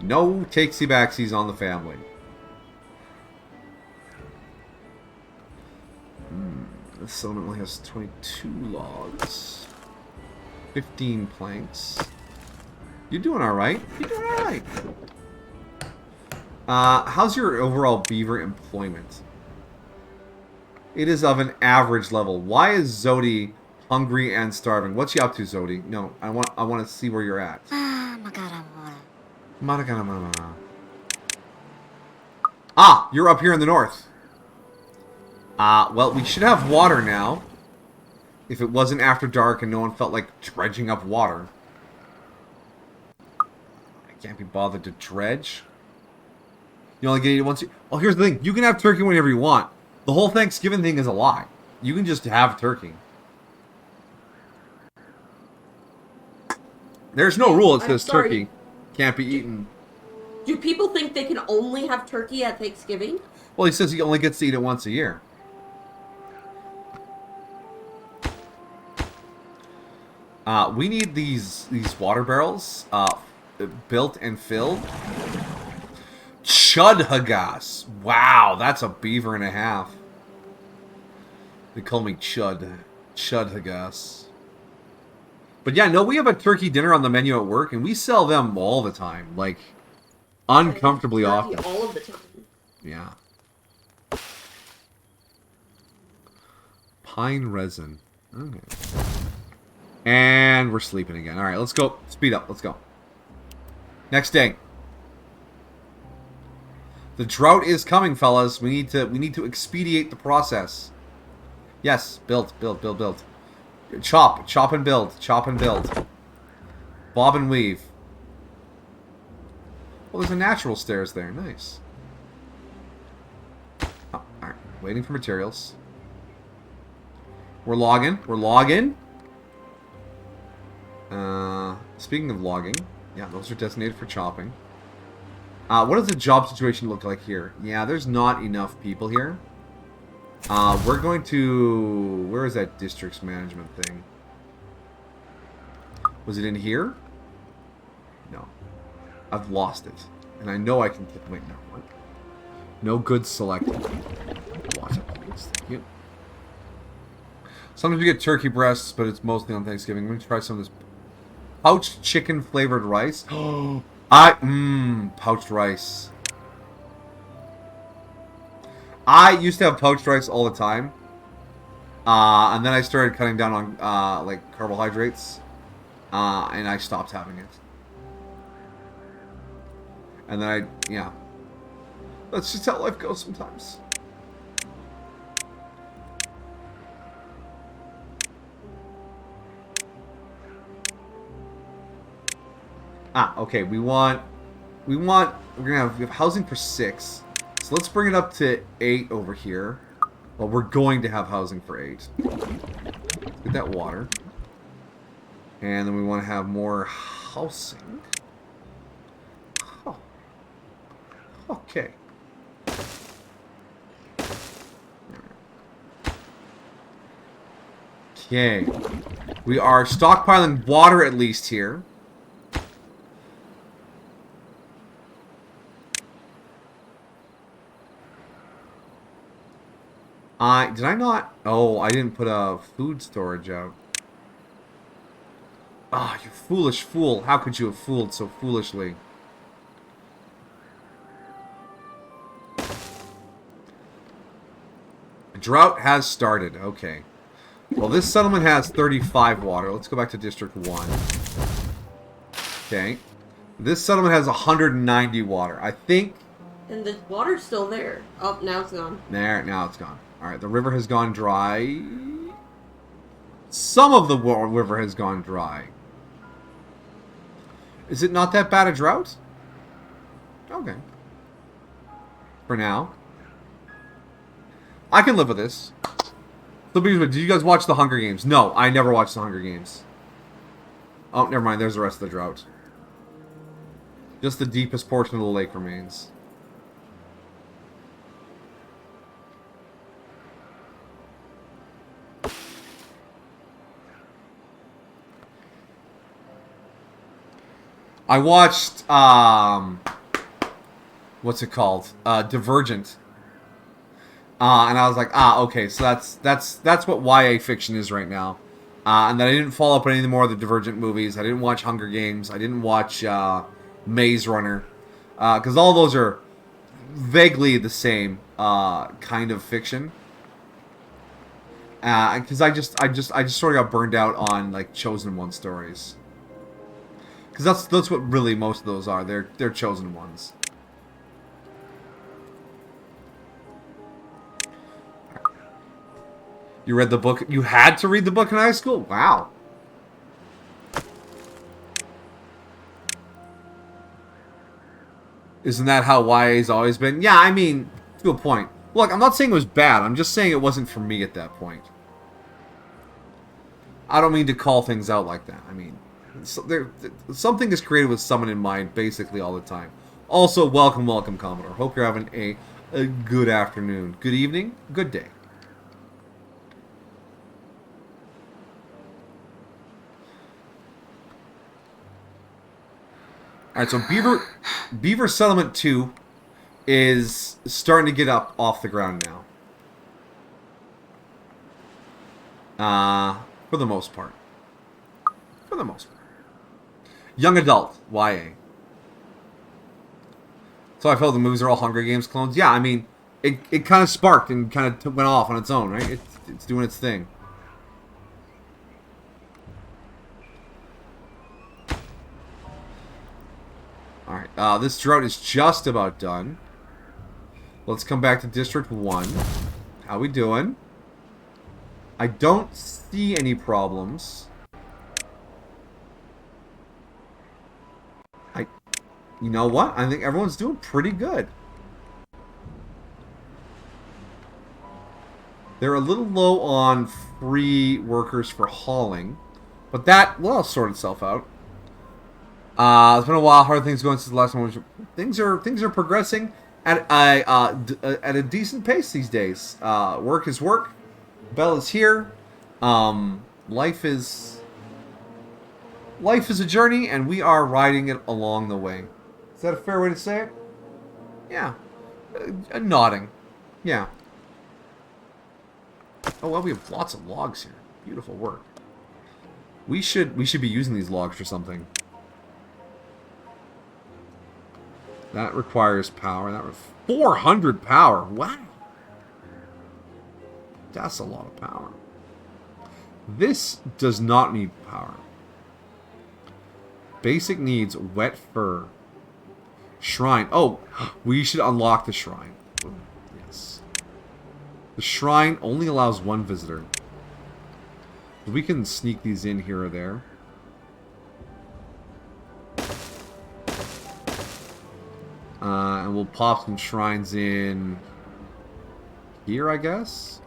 No takesy-backsies on the family. This settlement only has 22 logs. 15 planks. You're doing alright. You're doing alright. How's your overall beaver employment? It is of an average level. Why is Zodi hungry and starving? What's you up to, Zodi? No, I want to see where you're at. Ah, you're up here in the north. Well, we should have water now. If it wasn't after dark and no one felt like dredging up water. I can't be bothered to dredge. You only get it once. Well, here's the thing. You can have turkey whenever you want. The whole Thanksgiving thing is a lie. You can just have turkey. There's no rule that says turkey can't be eaten. Do people think they can only have turkey at Thanksgiving? Well, he says he only gets to eat it once a year. We need these water barrels built and filled. Chud-hagas. Wow, that's a beaver and a half. They call me Chud. Chud-hagas. But yeah, no, we have a turkey dinner on the menu at work, and we sell them all the time. Like, uncomfortably often. All of the time. Yeah. Pine resin. Okay. And we're sleeping again. Alright, let's go. Speed up. Let's go. Next day. The drought is coming, fellas. We need to expedite the process. Yes, build. Chop and build. Chop and build. Bob and weave. Well, there's a natural stairs there. Nice. Oh, alright. Waiting for materials. We're logging. Speaking of logging, yeah, those are designated for chopping. What does the job situation look like here? Yeah, there's not enough people here. We're going to... Where is that districts management thing? Was it in here? No. I've lost it. And I know I can... Wait, no. What? No goods selected. Water, please. Thank you. Sometimes we get turkey breasts, but it's mostly on Thanksgiving. I'm going to try some of this pouched chicken flavored rice. Pouched rice. I used to have pouched rice all the time. And then I started cutting down on, like, carbohydrates. And I stopped having it. And then yeah. That's just how life goes sometimes. Okay, we have housing for 6. So let's bring it up to 8 over here. Well, we're going to have housing for 8. Let's get that water. And then we want to have more housing. Oh. Okay. Okay. We are stockpiling water at least here. Did I not? Oh, I didn't put a food storage out. Ah, you foolish fool. How could you have fooled so foolishly? The drought has started. Okay. Well, this settlement has 35 water. Let's go back to District 1. Okay. This settlement has 190 water. I think... And the water's still there. Oh, now it's gone. There, now it's gone. Alright, the river has gone dry. Some of the river has gone dry. Is it not that bad a drought? Okay. For now. I can live with this. So, did you guys watch The Hunger Games? No, I never watched The Hunger Games. Oh, never mind. There's the rest of the drought. Just the deepest portion of the lake remains. I watched, what's it called? Divergent. And I was like, okay, so that's what YA fiction is right now. And then I didn't follow up on any more of the Divergent movies. I didn't watch Hunger Games. I didn't watch Maze Runner. Because all those are vaguely the same kind of fiction. Because I just sort of got burned out on like Chosen One stories. Because that's what really most of those are. They're chosen ones. You read the book? You had to read the book in high school? Wow. Isn't that how YA's always been? Yeah, I mean, to a point. Look, I'm not saying it was bad. I'm just saying it wasn't for me at that point. I don't mean to call things out like that. I mean... something is created with someone in mind basically all the time. Also, welcome, Commodore. Hope you're having a good afternoon, good evening, good day. Alright, so Beaver Settlement 2 is starting to get up off the ground now. For the most part. For the most part. Young adult, YA. So I felt the movies are all Hunger Games clones. Yeah, I mean, it kind of sparked and kind of went off on its own, right? It's doing its thing. Alright, this drought is just about done. Let's come back to District 1. How we doing? I don't see any problems. You know what? I think everyone's doing pretty good. They're a little low on free workers for hauling, but that will sort itself out. It's been a while. How are things going since the last one? Things are progressing at a decent pace these days. Work is work. Belle is here. Life is a journey, and we are riding it along the way. Is that a fair way to say it? Yeah. Nodding. Yeah. Oh, well, we have lots of logs here. Beautiful work. We should be using these logs for something. That requires power. That was 400 power. Wow. That's a lot of power. This does not need power. Basic needs wet fur. Shrine. Oh, we should unlock the shrine. Yes. The shrine only allows one visitor. We can sneak these in here or there. And we'll pop some shrines in here, I guess.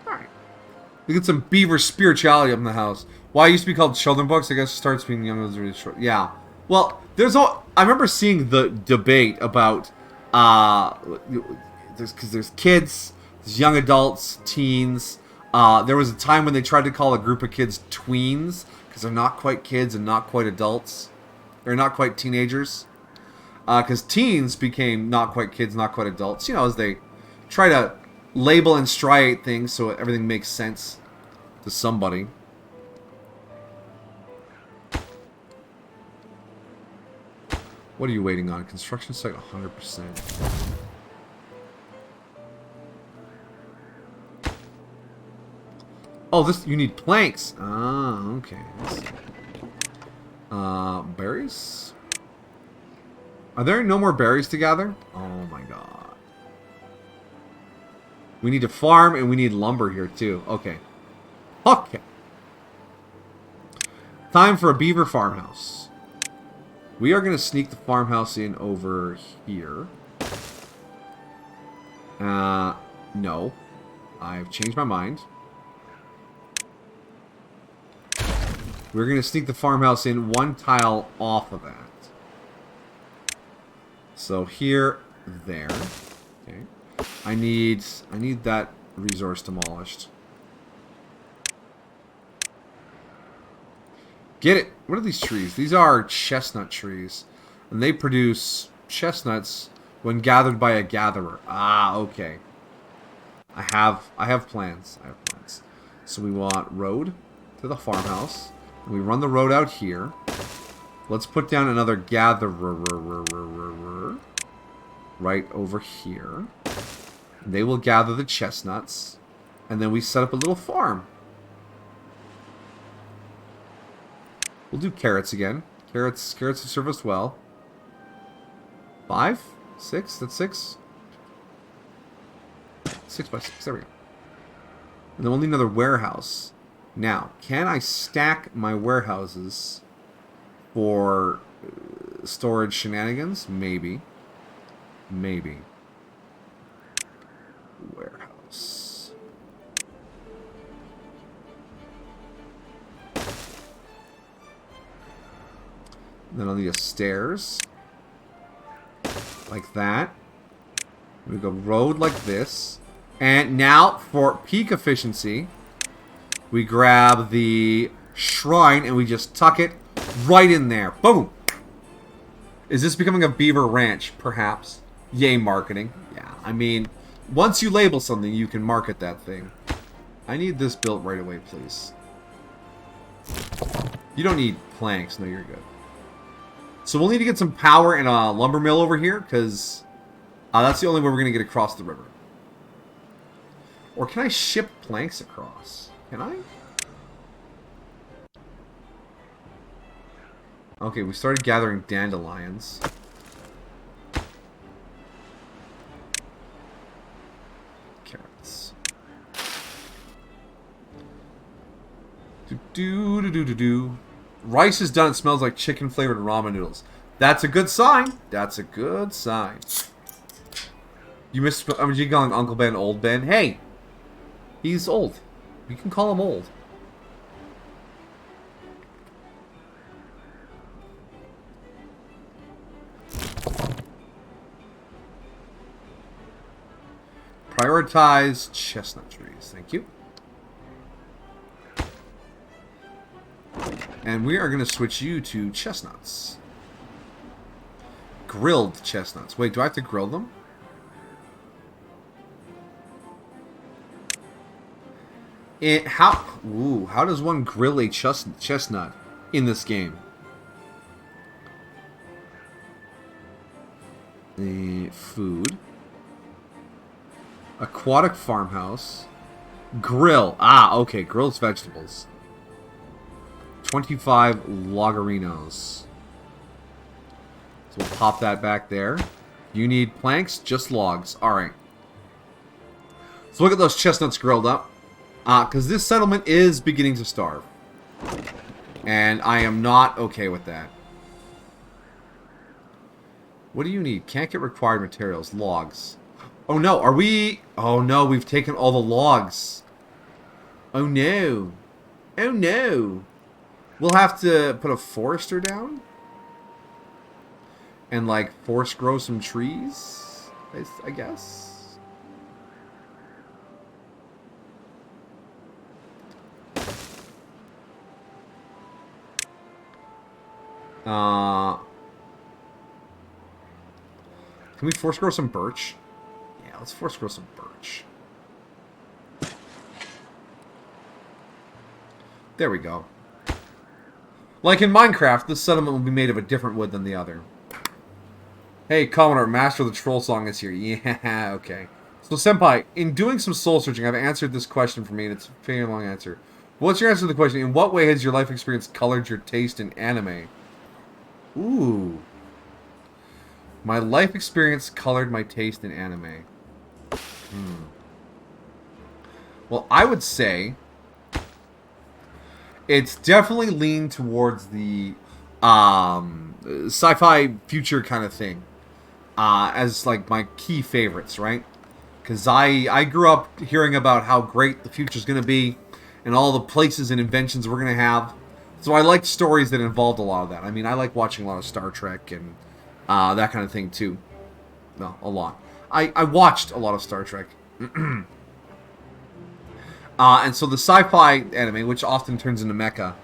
Alright. We get some beaver spirituality up in the house. Why it used to be called children's books, I guess it starts being young as really short. Yeah. Well, there's all. I remember seeing the debate about because there's kids, there's young adults, teens. There was a time when they tried to call a group of kids tweens because they're not quite kids and not quite adults. They're not quite teenagers. Because teens became not quite kids, not quite adults. You know, as they try to label and striate things so everything makes sense to somebody. What are you waiting on? Construction site 100%. Oh, this you need planks. Ah, okay. Berries? Are there no more berries to gather? Oh my god. We need to farm and we need lumber here too. Okay. Okay. Time for a beaver farmhouse. We are going to sneak the farmhouse in over here. No. I've changed my mind. We're going to sneak the farmhouse in one tile off of that. So here, there. Okay. I need that resource demolished. Get it! What are these trees? These are chestnut trees. And they produce chestnuts when gathered by a gatherer. Ah, okay. I have plans. I have plans. So we want road to the farmhouse. And we run the road out here. Let's put down another gatherer right over here. And they will gather the chestnuts. And then we set up a little farm. We'll do carrots again. Carrots have served us well. 5? 6? That's 6? 6 by 6. There we go. And then we'll need another warehouse. Now, can I stack my warehouses for storage shenanigans? Maybe. Maybe. Warehouse. Then I'll need a stairs. Like that. We go road like this. And now, for peak efficiency, we grab the shrine and we just tuck it right in there. Boom! Is this becoming a beaver ranch? Perhaps. Yay, marketing. Yeah, I mean, once you label something, you can market that thing. I need this built right away, please. You don't need planks. No, you're good. So we'll need to get some power and a lumber mill over here, because that's the only way we're going to get across the river. Or can I ship planks across? Can I? Okay, we started gathering dandelions. Carrots. Do-do-do-do-do-do. Rice is done. It smells like chicken-flavored ramen noodles. That's a good sign. That's a good sign. You missed... I mean, you calling Uncle Ben Old Ben? Hey! He's old. You can call him old. Prioritize chestnut trees. Thank you. And we are going to switch you to chestnuts. grilled chestnuts. Wait, do I have to grill them? How does one grill a chestnut in this game? The food. Aquatic farmhouse. Grill. Ah, okay. Grills vegetables. 25 logarinos. So we'll pop that back there. You need planks, just logs. Alright. So look at those chestnuts grilled up. Because this settlement is beginning to starve. And I am not okay with that. What do you need? Can't get required materials. Logs. Oh no, are we... Oh no, we've taken all the logs. Oh no. Oh no. We'll have to put a forester down? And like force grow some trees? I guess. Can we force grow some birch? Yeah, let's force grow some birch. There we go. Like in Minecraft, this settlement will be made of a different wood than the other. Hey, Commoner, Master of the Troll Song is here. Yeah, okay. So, Senpai, in doing some soul searching, I've answered this question for me, and it's a very long answer. What's your answer to the question? In what way has your life experience colored your taste in anime? Ooh. My life experience colored my taste in anime. Well, I would say it's definitely leaned towards the sci-fi future kind of thing as like my key favorites, right? Because I grew up hearing about how great the future's going to be and all the places and inventions we're going to have. So I liked stories that involved a lot of that. I mean, I like watching a lot of Star Trek and that kind of thing too. No, a lot. I watched a lot of Star Trek. And so the sci-fi anime, which often turns into mecha,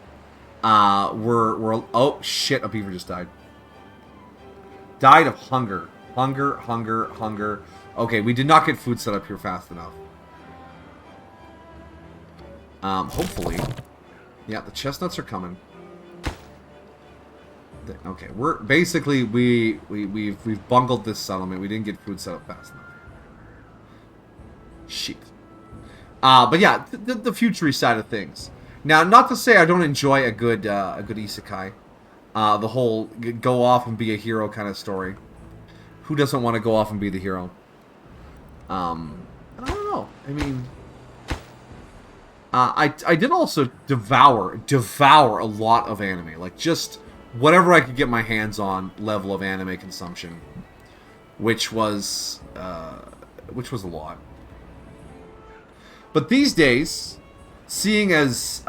were oh shit, a beaver just died. Died of hunger. Hunger. Okay, we did not get food set up here fast enough. Hopefully. Yeah, the chestnuts are coming. Okay, we're basically we've bungled this settlement. We didn't get food set up fast enough. Shit. But yeah, the future side of things. Now, not to say I don't enjoy a good isekai, the whole go off and be a hero kind of story. Who doesn't want to go off and be the hero? I don't know. I mean, I did also devour a lot of anime, like just whatever I could get my hands on level of anime consumption, which was a lot. But these days, seeing as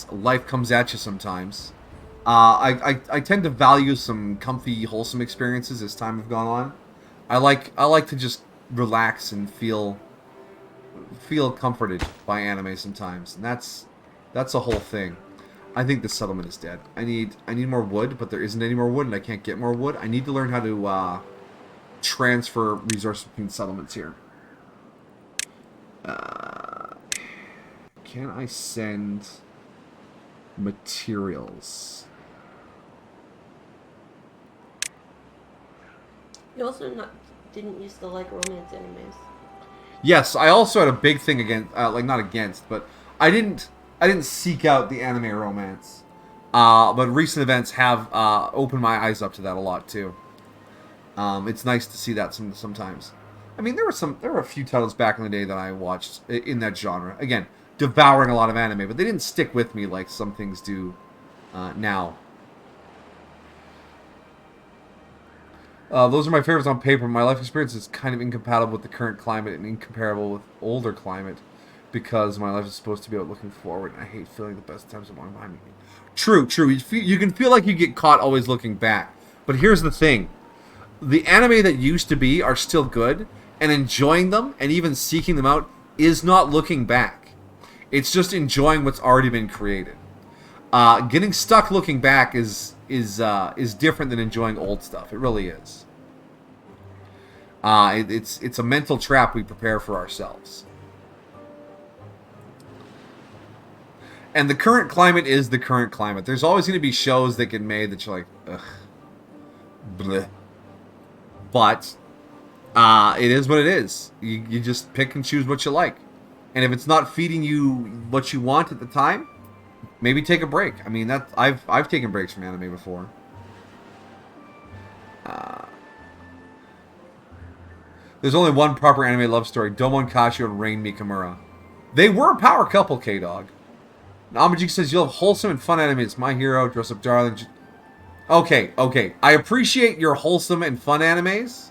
life comes at you sometimes, I tend to value some comfy, wholesome experiences as time has gone on. I like to just relax and feel comforted by anime sometimes, and that's a whole thing. I think the settlement is dead. I need more wood, but there isn't any more wood, and I can't get more wood. I need to learn how to transfer resources between settlements here. Can I send materials? You also didn't used to like romance animes. Yes, I also had a big thing against, like not against, but I didn't seek out the anime romance. But recent events have opened my eyes up to that a lot too. It's nice to see that sometimes. I mean, there were a few titles back in the day that I watched in that genre. Again, devouring a lot of anime, but they didn't stick with me like some things do now. Those are my favorites on paper. My life experience is kind of incompatible with the current climate and incomparable with older climate because my life is supposed to be about looking forward, and I hate feeling the best times of my mind. True. You can feel like you get caught always looking back. But here's the thing. The anime that used to be are still good, and enjoying them and even seeking them out is not looking back. It's just enjoying what's already been created. Getting stuck looking back is different than enjoying old stuff. It really is. It's a mental trap we prepare for ourselves. And the current climate is the current climate. There's always going to be shows that get made that you're like, ugh, bleh. But it is what it is. You just pick and choose what you like. And if it's not feeding you what you want at the time, maybe take a break. I mean, I've taken breaks from anime before. There's only one proper anime love story: Domon Kashio and Rain Mikamura. They were a power couple, K-Dog. Amajik says, you'll have wholesome and fun anime. It's My Hero, Dress Up Darling. Okay. I appreciate your wholesome and fun animes.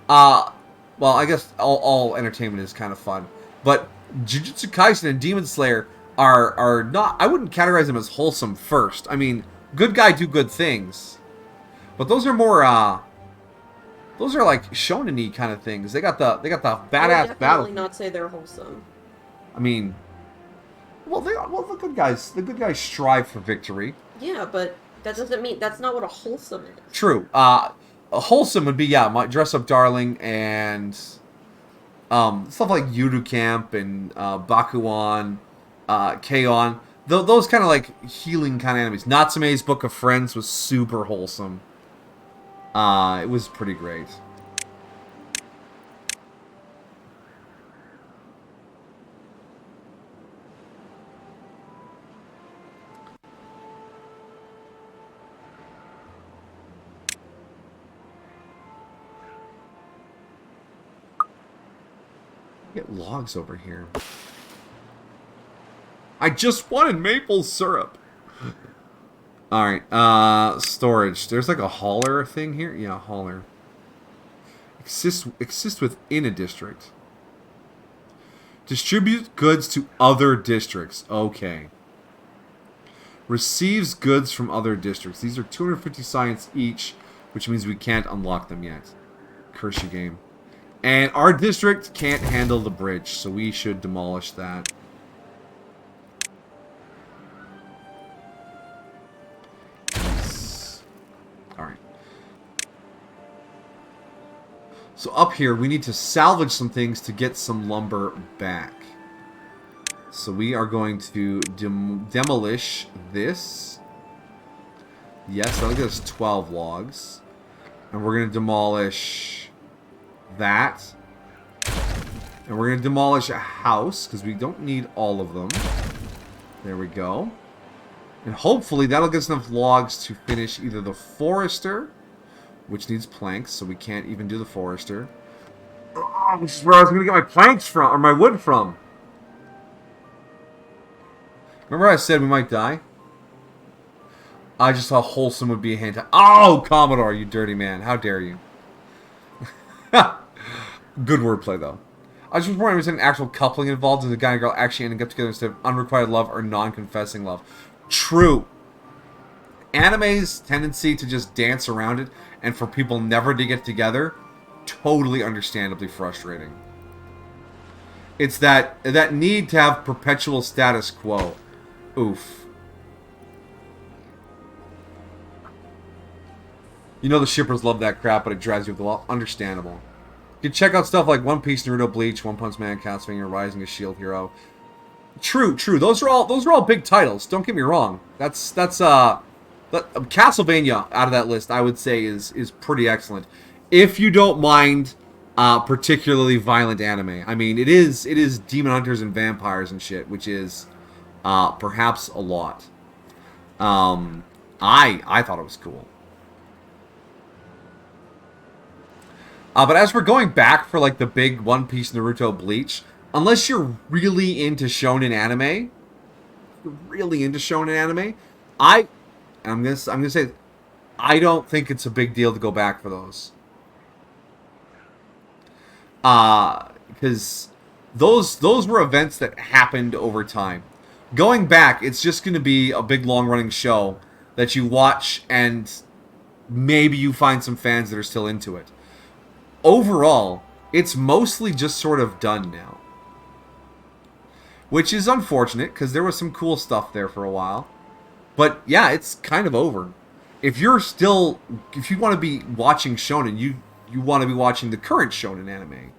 Well, I guess all entertainment is kind of fun. But Jujutsu Kaisen and Demon Slayer are not... I wouldn't categorize them as wholesome first. I mean, good guy do good things. But those are more... those are like shonen-y kind of things. They got the badass battle. I would definitely not say they're wholesome. I mean... Well, the good guys strive for victory. Yeah, but that doesn't mean that's not what a wholesome is. True. A wholesome would be my Dress Up Darling and stuff like Yudu Camp and Bakuan, K-On. Those kind of like healing kind of animes. Natsume's Book of Friends was super wholesome. It was pretty great. Get logs over here. I just wanted maple syrup. Alright, storage. There's like a hauler thing here. Yeah, hauler. Exist within a district. Distribute goods to other districts. Okay. Receives goods from other districts. These are 250 science each, which means we can't unlock them yet. Curse you, game. And our district can't handle the bridge, so we should demolish that. Yes. Alright. So up here, we need to salvage some things to get some lumber back. So we are going to demolish this. Yes, that'll get us 12 logs. And we're going to demolish... that. And we're going to demolish a house, because we don't need all of them. There we go. And hopefully that'll get us enough logs to finish either the forester, which needs planks, so we can't even do the forester. Oh, this is where I was going to get my planks from, or my wood from. Remember I said we might die? I just thought wholesome would be a hint. Oh, Commodore, you dirty man. How dare you. Good wordplay, though. I was just wondering if there's an actual coupling involved in the guy and girl actually ending up together instead of unrequited love or non-confessing love. True. Anime's tendency to just dance around it and for people never to get together, totally understandably frustrating. It's that need to have perpetual status quo. Oof. You know the shippers love that crap, but it drives you up the wall. Understandable. You can check out stuff like One Piece, Naruto, Bleach, One Punch Man, Castlevania, Rising, a Shield Hero. True. Those are all big titles. Don't get me wrong. Castlevania out of that list, I would say is pretty excellent. If you don't mind particularly violent anime. I mean, it is demon hunters and vampires and shit, which is perhaps a lot. I thought it was cool. But as we're going back for like the big One Piece, Naruto, Bleach, unless you're really into shonen anime, I'm gonna say, I don't think it's a big deal to go back for those. Because those were events that happened over time. Going back, it's just gonna be a big long running show that you watch and maybe you find some fans that are still into it. Overall, it's mostly just sort of done now. Which is unfortunate, because there was some cool stuff there for a while. But yeah, it's kind of over. If you want to be watching shonen, you want to be watching the current shonen anime.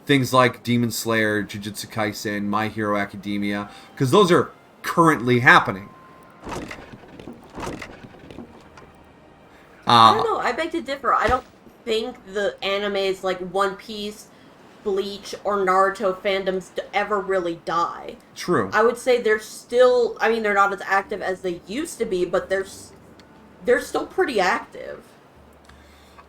Things like Demon Slayer, Jujutsu Kaisen, My Hero Academia, because those are currently happening. I don't know. I beg to differ. I don't think the animes like One Piece, Bleach, or Naruto fandoms ever really die. True. I would say they're still. I mean, they're not as active as they used to be, but they're still pretty active.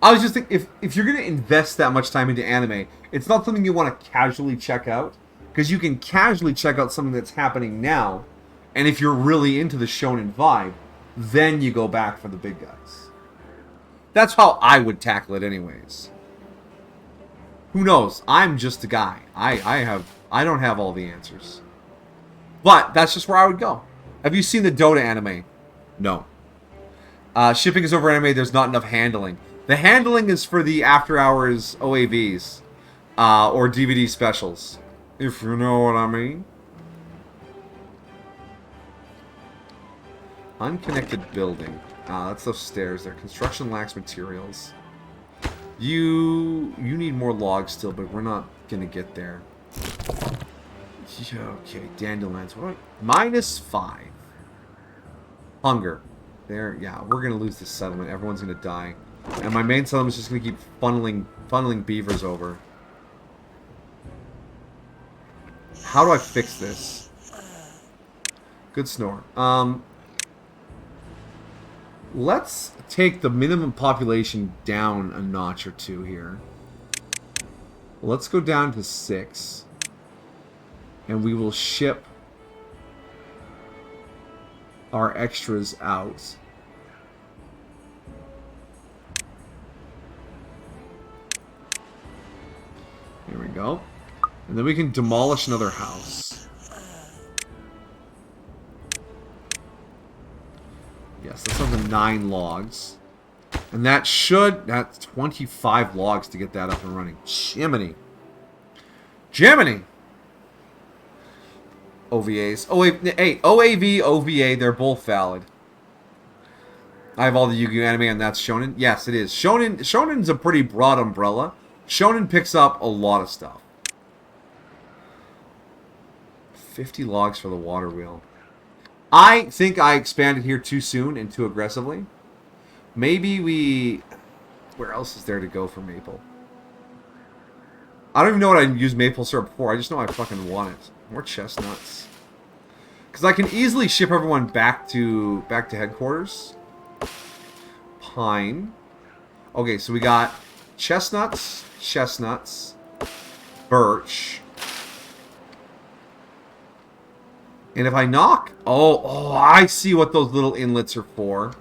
I was just thinking, if you're going to invest that much time into anime, it's not something you want to casually check out, because you can casually check out something that's happening now, and if you're really into the shonen vibe, then you go back for the big guys. That's how I would tackle it anyways. Who knows? I'm just a guy. I don't have all the answers. But that's just where I would go. Have you seen the Dota anime? No. Shipping is over anime, there's not enough handling. The handling is for the after hours OAVs or DVD specials, if you know what I mean. Unconnected building. That's those stairs there. Construction lacks materials. You need more logs still, but we're not gonna get there. Okay, dandelions. What? -5. Hunger. There. Yeah, we're gonna lose this settlement. Everyone's gonna die. And my main settlement is just going to keep funneling beavers over. How do I fix this? Good snore. Let's take the minimum population down a notch or two here. Let's go down to 6. And we will ship our extras out. Here we go. And then we can demolish another house. Yes, that's on the 9 logs. And that's 25 logs to get that up and running. Jiminy. Jiminy! OVAs. Oh, wait, hey, OAV, OVA, they're both valid. I have all the Yu-Gi-Oh! Anime and that's Shonen. Yes, it is. Shonen's a pretty broad umbrella. Shonen picks up a lot of stuff. 50 logs for the water wheel. I think I expanded here too soon and too aggressively. Maybe we... Where else is there to go for maple? I don't even know what I used maple syrup for. I just know I fucking want it. More chestnuts. Because I can easily ship everyone back to headquarters. Pine. Okay, so we got chestnuts, birch. And if I knock... Oh, I see what those little inlets are for.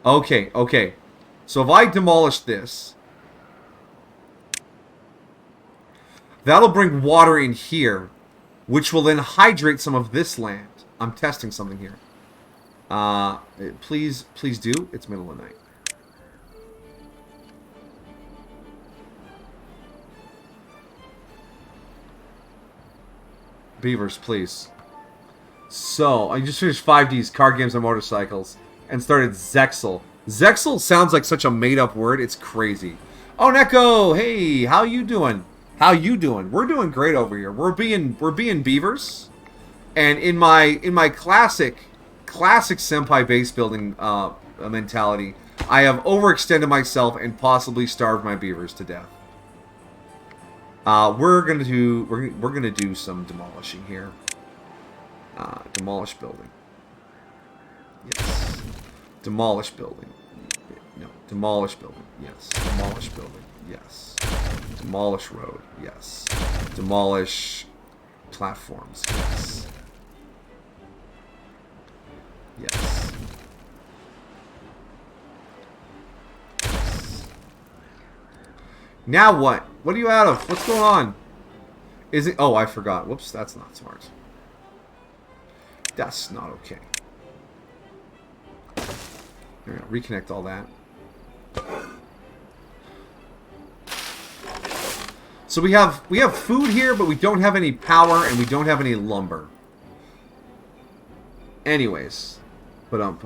Okay. So if I demolish this... That'll bring water in here, which will then hydrate some of this land. I'm testing something here. Please do. It's middle of the night. Beavers, please. So, I just finished 5Ds, card games and motorcycles, and started Zexal. Zexal sounds like such a made-up word, it's crazy. Oh, Neko! Hey, how you doing? How you doing? We're doing great over here. We're being beavers. And in my classic senpai base building mentality, I have overextended myself and possibly starved my beavers to death. We're gonna do some demolishing here. Demolish building. Yes. Demolish building. No. Demolish building. Yes. Demolish building. Yes. Demolish road. Yes. Demolish platforms. Yes. Yes. Now what? What are you out of? What's going on? Is it... Oh, I forgot. Whoops, that's not smart. That's not okay. There we go. Reconnect all that. So we have food here, but we don't have any power and we don't have any lumber. Anyways,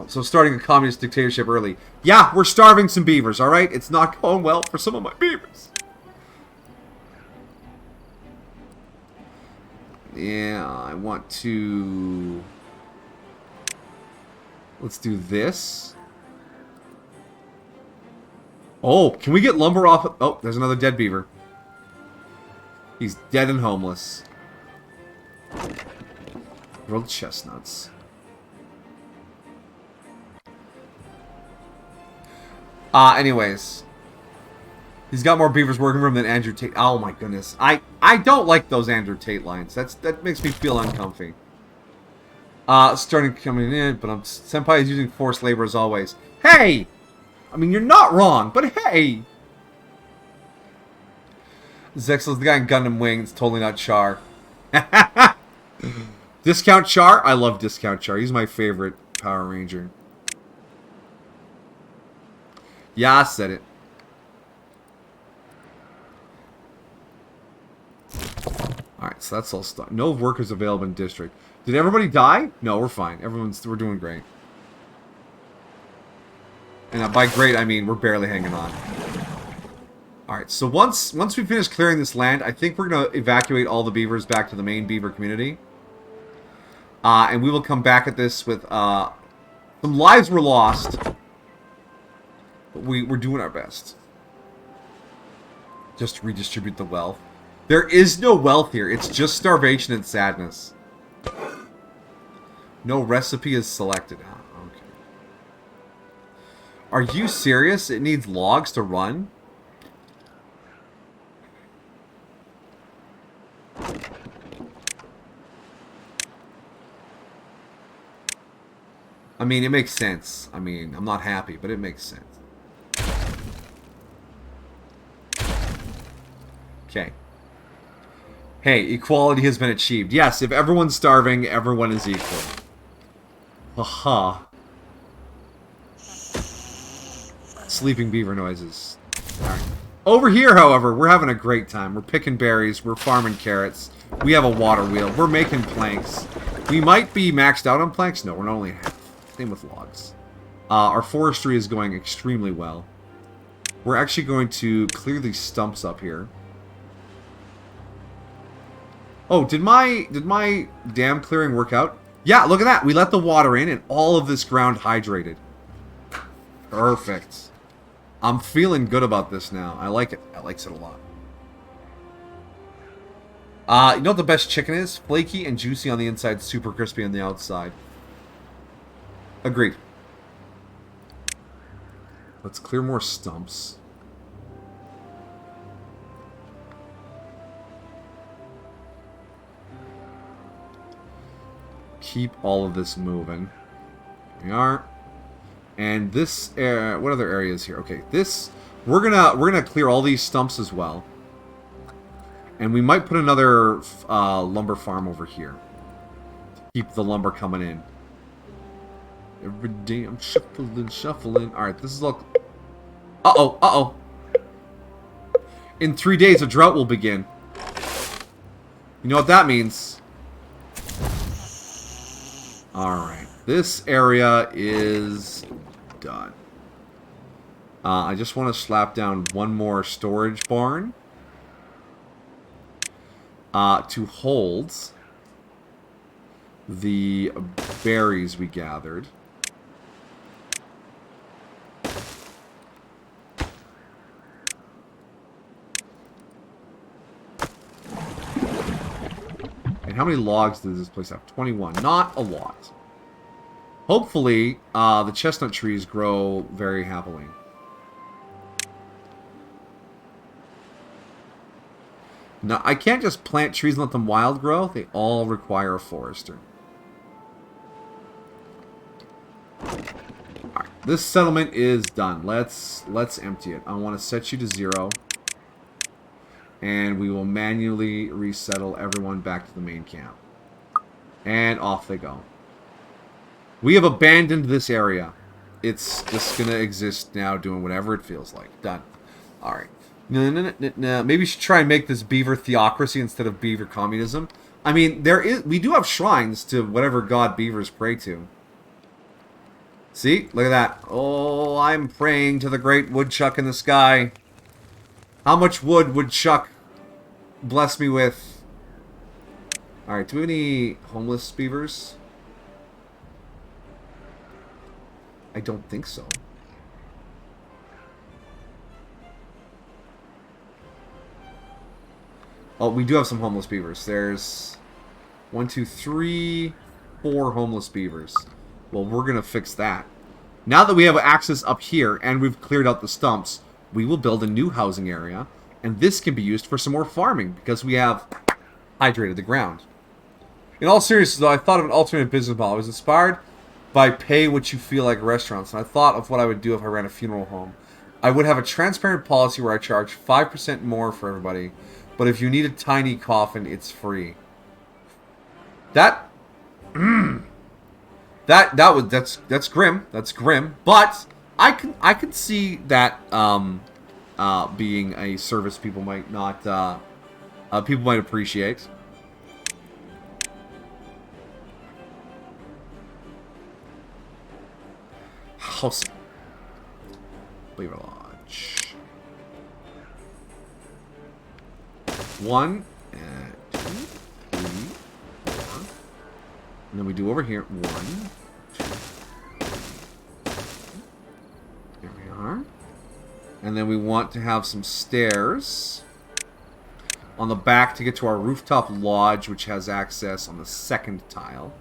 So starting a communist dictatorship early. Yeah, we're starving some beavers, alright? It's not going well for some of my beavers. Yeah, I want to... Let's do this. Oh, can we get lumber off... Oh, there's another dead beaver. He's dead and homeless. Grilled chestnuts. Anyways. He's got more beavers working for him than Andrew Tate. Oh my goodness. I don't like those Andrew Tate lines. That makes me feel uncomfy. Starting coming in, but Senpai is using forced labor as always. Hey! I mean, you're not wrong, but hey! Zexel's the guy in Gundam Wing. It's totally not Char. Discount Char? I love Discount Char. He's my favorite Power Ranger. Yeah, I said it. Alright, so that's all stuff. No workers available in district. Did everybody die? No, we're fine. We're doing great. And by great, I mean we're barely hanging on. Alright, so once we finish clearing this land, I think we're going to evacuate all the beavers back to the main beaver community. And we will come back at this with... some lives were lost. But we're doing our best. Just to redistribute the wealth. There is no wealth here. It's just starvation and sadness. No recipe is selected. Oh, okay. Are you serious? It needs logs to run? I mean, it makes sense. I mean, I'm not happy, but it makes sense. Okay. Hey, equality has been achieved. Yes, if everyone's starving, everyone is equal. Aha. Sleeping beaver noises. Alright. Over here, however, we're having a great time. We're picking berries. We're farming carrots. We have a water wheel. We're making planks. We might be maxed out on planks. No, we're only half. Same with logs. Our forestry is going extremely well. We're actually going to clear these stumps up here. Oh, did my dam clearing work out? Yeah, look at that. We let the water in and all of this ground hydrated. Perfect. I'm feeling good about this now. I like it. I likes it a lot. You know what the best chicken is? Flaky and juicy on the inside, super crispy on the outside. Agreed. Let's clear more stumps. Keep all of this moving. Here we are. And this what other areas here? Okay, this we're gonna clear all these stumps as well. And we might put another lumber farm over here. Keep the lumber coming in. Every day I'm shuffling. Alright, this is all... Uh-oh. In 3 days, a drought will begin. You know what that means. Alright, this area is done. I just want to slap down one more storage barn. To hold the berries we gathered. And how many logs does this place have? 21. Not a lot. Hopefully, the chestnut trees grow very happily. Now, I can't just plant trees and let them wild grow. They all require a forester. Alright, this settlement is done. Let's empty it. I want to set you to 0. And we will manually resettle everyone back to the main camp. And off they go. We have abandoned this area. It's just going to exist now doing whatever it feels like. Done. Alright. No. Maybe we should try and make this beaver theocracy instead of beaver communism. I mean, we do have shrines to whatever god beavers pray to. See? Look at that. Oh, I'm praying to the great woodchuck in the sky. How much wood would Chuck bless me with? Alright, do we have any homeless beavers? I don't think so. Oh, we do have some homeless beavers. There's 1, 2, 3, 4 homeless beavers. Well, we're going to fix that. Now that we have access up here and we've cleared out the stumps, we will build a new housing area. And this can be used for some more farming because we have hydrated the ground. In all seriousness, though, I thought of an alternate business model. I was inspired by pay what you feel like restaurants. And I thought of what I would do if I ran a funeral home. I would have a transparent policy where I charge 5% more for everybody. But if you need a tiny coffin, it's free. That's grim. That's grim. But I can see that being a service people might not people might appreciate. House Beaver Lodge. 1, 2, 3, 4. And then we do over here 1, 2, 3. There we are. And then we want to have some stairs on the back to get to our rooftop lodge, which has access on the second tile.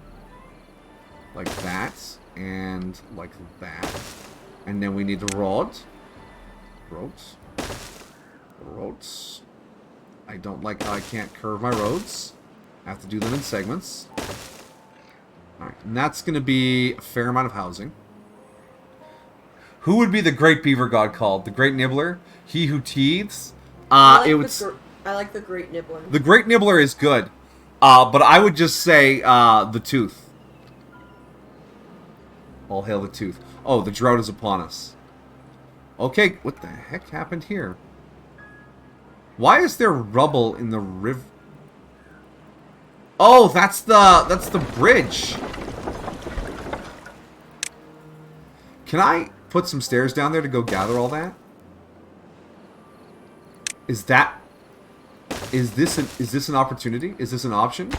Like that. And like that. And then we need the roads. I don't like how I can't curve my roads. I have to do them in segments. Alright, and that's going to be a fair amount of housing. Who would be the great beaver god called? The great nibbler? He who teethes? I like the great nibbler. The great nibbler is good. But I would just say the tooth. All hail the tooth. Oh, the drought is upon us. Okay, what the heck happened here? Why is there rubble in the river? Oh, that's the bridge. Can I put some stairs down there to go gather all that? Is this an opportunity? Is this an option?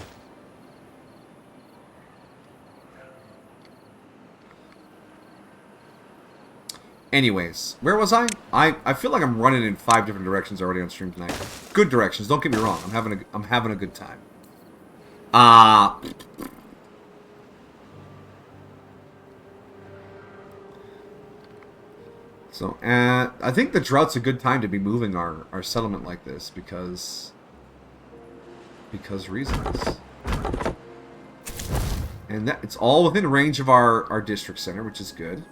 Anyways, where was I? I feel like I'm running in 5 different directions already on stream tonight. Good directions. Don't get me wrong. I'm having a good time. So, I think the drought's a good time to be moving our settlement like this because reasons. And that it's all within range of our district center, which is good.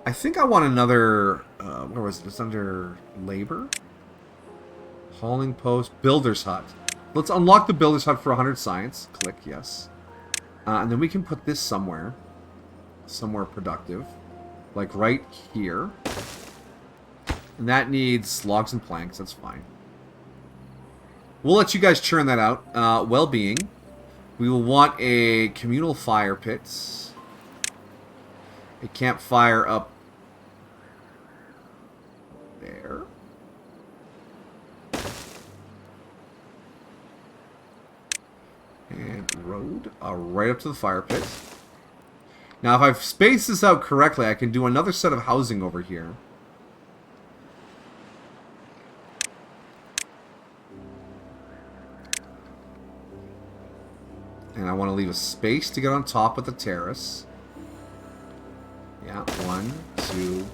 I think I want another, where was it? It's under labor? Hauling post, builder's hut. Let's unlock the builder's hut for 100 science. Click, yes. And then we can put this somewhere productive. Like right here. And that needs logs and planks, that's fine. We'll let you guys churn that out. Well-being. We will want a communal fire pit. A campfire up there. And road right up to the fire pit. Now, if I've spaced this out correctly, I can do another set of housing over here. And I want to leave a space to get on top of the terrace. Yeah, 1, 2,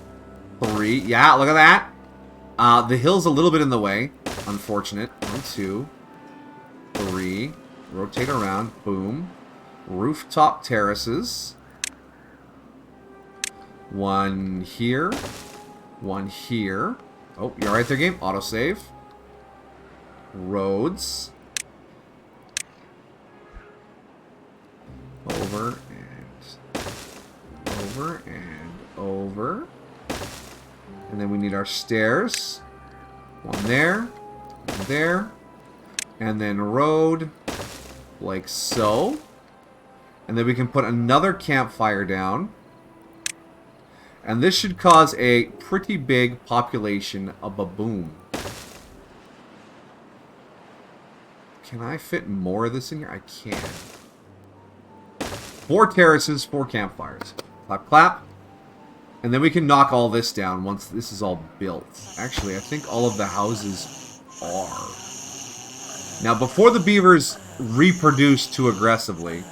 3. Yeah, look at that. The hill's a little bit in the way. Unfortunate. 1, 2, 3. Rotate around. Boom. Rooftop terraces. 1 here. 1 here. Oh, you're right there, game. Autosave. Roads. Over and over. And then we need our stairs. 1 there. 1 there. And then road, like so. And then we can put another campfire down. And this should cause a pretty big population of baboon. Can I fit more of this in here? I can. 4 terraces, 4 campfires. Clap, clap. And then we can knock all this down once this is all built. Actually, I think all of the houses are. Now, before the beavers reproduce too aggressively,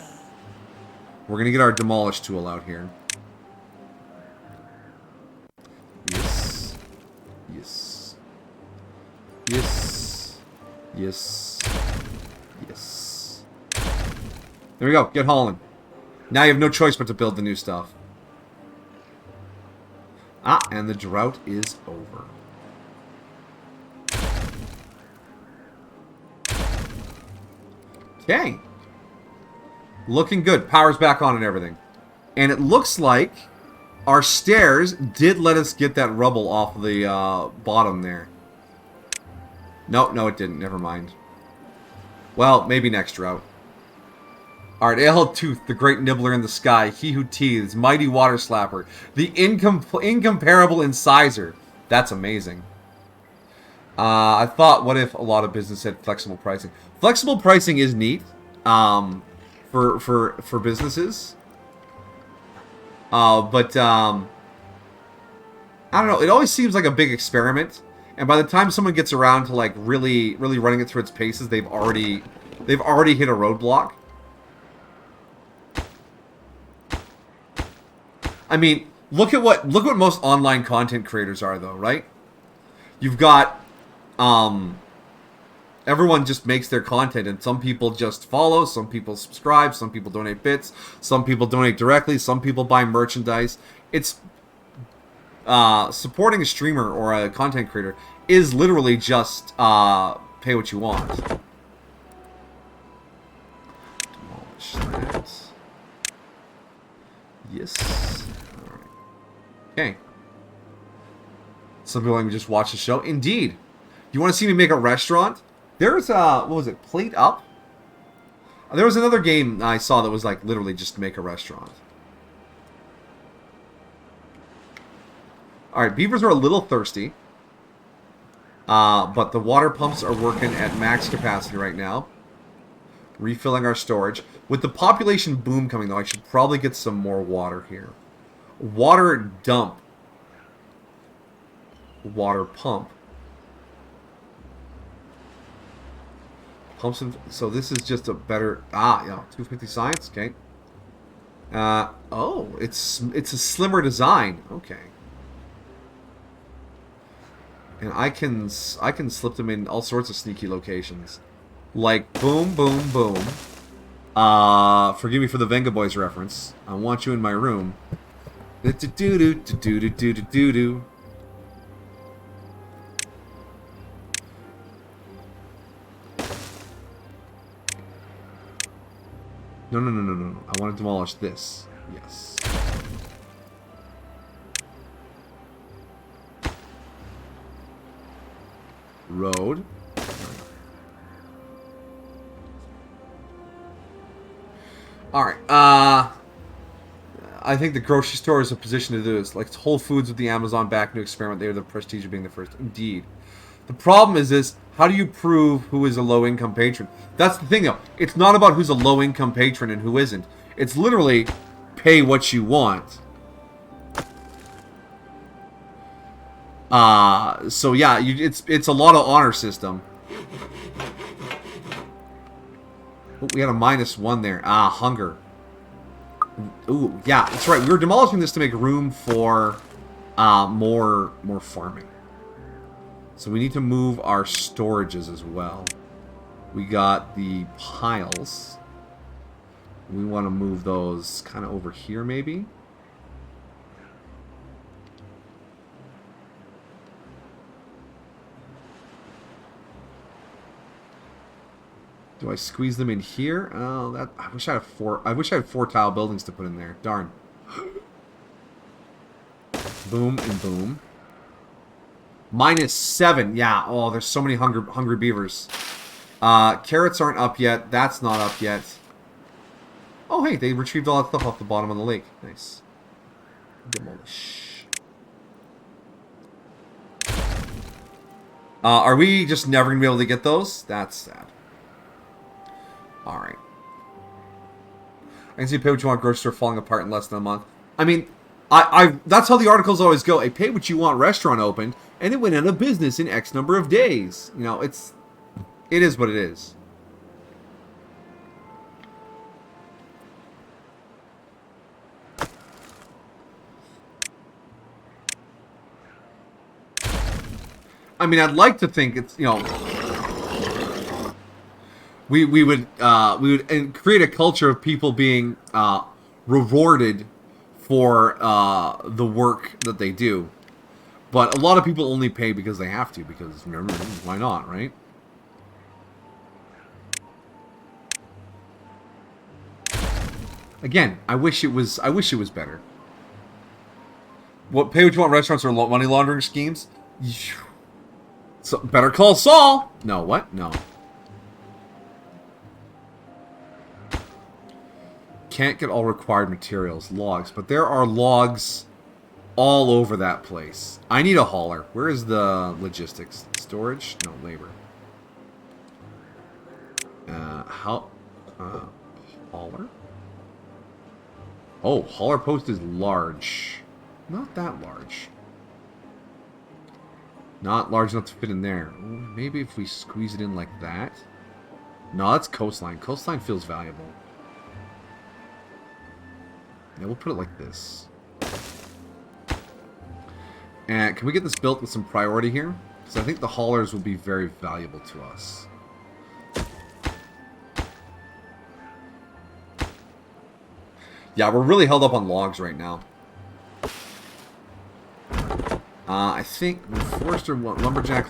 we're going to get our demolish tool out here. Yes. Yes. Yes. Yes. Yes. There we go. Get hauling. Now you have no choice but to build the new stuff. Ah, and the drought is over. Okay. Looking good. Power's back on and everything. And it looks like our stairs did let us get that rubble off the bottom there. No, it didn't. Never mind. Well, maybe next drought. Alright, Ale Tooth, the great nibbler in the sky, he who teethes, mighty water slapper, the incomparable incisor. That's amazing. I thought, what if a lot of business had flexible pricing? Flexible pricing is neat for businesses. But I don't know. It always seems like a big experiment, and by the time someone gets around to like really running it through its paces, they've already hit a roadblock. I mean, look at what most online content creators are, though, right? You've got everyone just makes their content, and some people just follow, some people subscribe, some people donate bits, some people donate directly, some people buy merchandise. It's supporting a streamer or a content creator is literally just pay what you want. Demolish that. Yes. All right. Okay. Some people like me just watch the show. Indeed. You want to see me make a restaurant? There's what was it? Plate Up? There was another game I saw that was like literally just make a restaurant. Alright, beavers are a little thirsty. But the water pumps are working at max capacity right now. Refilling our storage. With the population boom coming though, I should probably get some more water here. Water dump. Water pump. Pumps in, so this is just a better... Ah, yeah, 250 science, okay. Oh, it's a slimmer design. Okay. And I can slip them in all sorts of sneaky locations. Like, boom, boom, boom. Forgive me for the Venga Boys reference. I want you in my room. Do-do-do-do-do-do-do-do-do. No. I want to demolish this. Yes. Road. Alright, I think the grocery store is a position to do this. Like Whole Foods with the Amazon back new experiment. They are the prestige of being the first. Indeed. The problem is this, how do you prove who is a low-income patron? That's the thing, though. It's not about who's a low-income patron and who isn't. It's literally pay what you want. So yeah, it's a lot of honor system. Oh, we had a -1 there. Ah, hunger. Ooh, yeah, that's right. We were demolishing this to make room for more farming. So we need to move our storages as well. We got the piles. We want to move those kind of over here, maybe. Do I squeeze them in here? Oh, that I wish I had 4. I wish I had 4 tile buildings to put in there. Darn. Boom and boom. -7. Yeah. Oh, there's so many hungry beavers. Carrots aren't up yet. That's not up yet. Oh, hey, they retrieved all that stuff off the bottom of the lake. Nice. Demolish. Are we just never going to be able to get those? That's sad. Alright. I can see pay what you want grocery store falling apart in less than a month. I mean, that's how the articles always go. A pay what you want restaurant opened, and it went out of business in X number of days. You know, it is what it is. I mean, I'd like to think it's, you know, we would create a culture of people being rewarded for the work that they do, but a lot of people only pay because they have to, because why not, right? Again, I wish it was better. What pay what you want restaurants are money laundering schemes? So, better call Saul. No, what? No. Can't get all required materials, logs, but there are logs all over that place. I need a hauler. Where is the logistics? Storage? No, labor. Hauler? Oh, hauler post is large. Not that large. Not large enough to fit in there. Maybe if we squeeze it in like that. No, that's coastline. Coastline feels valuable. Yeah, we'll put it like this. And can we get this built with some priority here? Because I think the haulers will be very valuable to us. Yeah, we're really held up on logs right now. I think Forester, Lumberjack,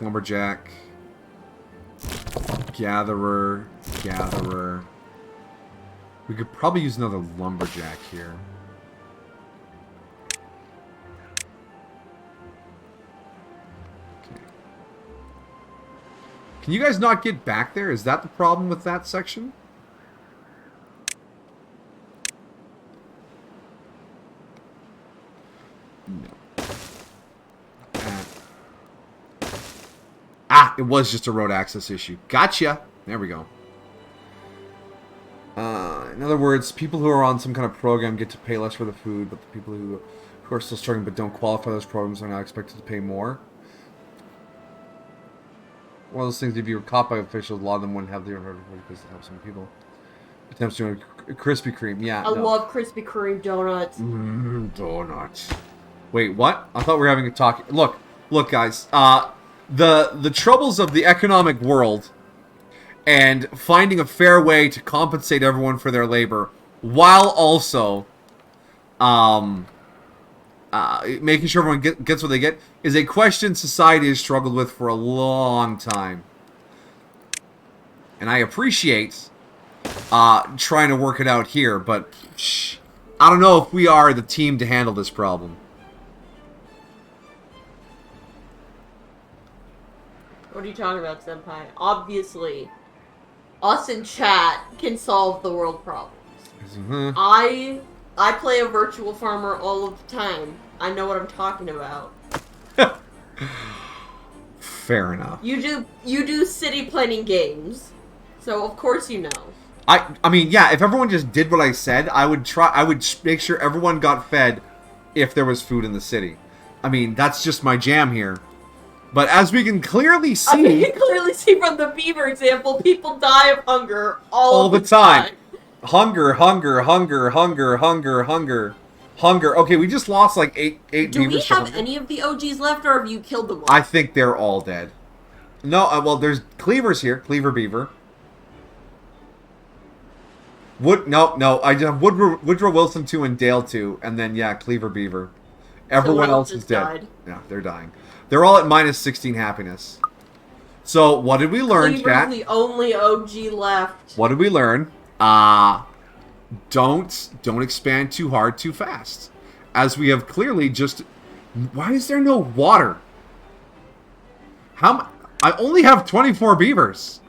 Gatherer. We could probably use another Lumberjack here. Okay. Can you guys not get back there? Is that the problem with that section? No. It was just a road access issue. Gotcha. There we go. In other words, people who are on some kind of program get to pay less for the food, but the people who are still struggling but don't qualify for those programs are not expected to pay more. One of those things, if you were caught by officials, a lot of them wouldn't have the because to help some people. Attempts to Krispy Kreme. Yeah, I love Krispy Kreme donuts. Donuts. Wait, what? I thought we were having a talk. Look, guys. The troubles of the economic world and finding a fair way to compensate everyone for their labor while also making sure everyone gets what they get is a question society has struggled with for a long time. And I appreciate trying to work it out here, but I don't know if we are the team to handle this problem. What are you talking about, Senpai? Obviously, us in chat can solve the world problems. Mm-hmm. I play a virtual farmer all of the time. I know what I'm talking about. Fair enough. You do city planning games, so of course you know. I mean, yeah, if everyone just did what I said, I would make sure everyone got fed if there was food in the city. I mean, that's just my jam here. But as we can clearly see... from the beaver example, people die of hunger all the time. Hunger. Okay, we just lost like eight beavers. Do we have any of the OGs left, or have you killed them all? I think they're all dead. No, well, there's Cleavers here. Cleaver Beaver. No. I just have Woodrow Wilson 2 and Dale 2, and then, yeah, Cleaver Beaver. Everyone else is dead. Died. Yeah, they're dying. They're all at minus 16 happiness. So, what did we learn, Cleaver's chat? the only OG left. What did we learn? Don't expand too hard too fast. As we have clearly just... Why is there no water? I only have 24 beavers.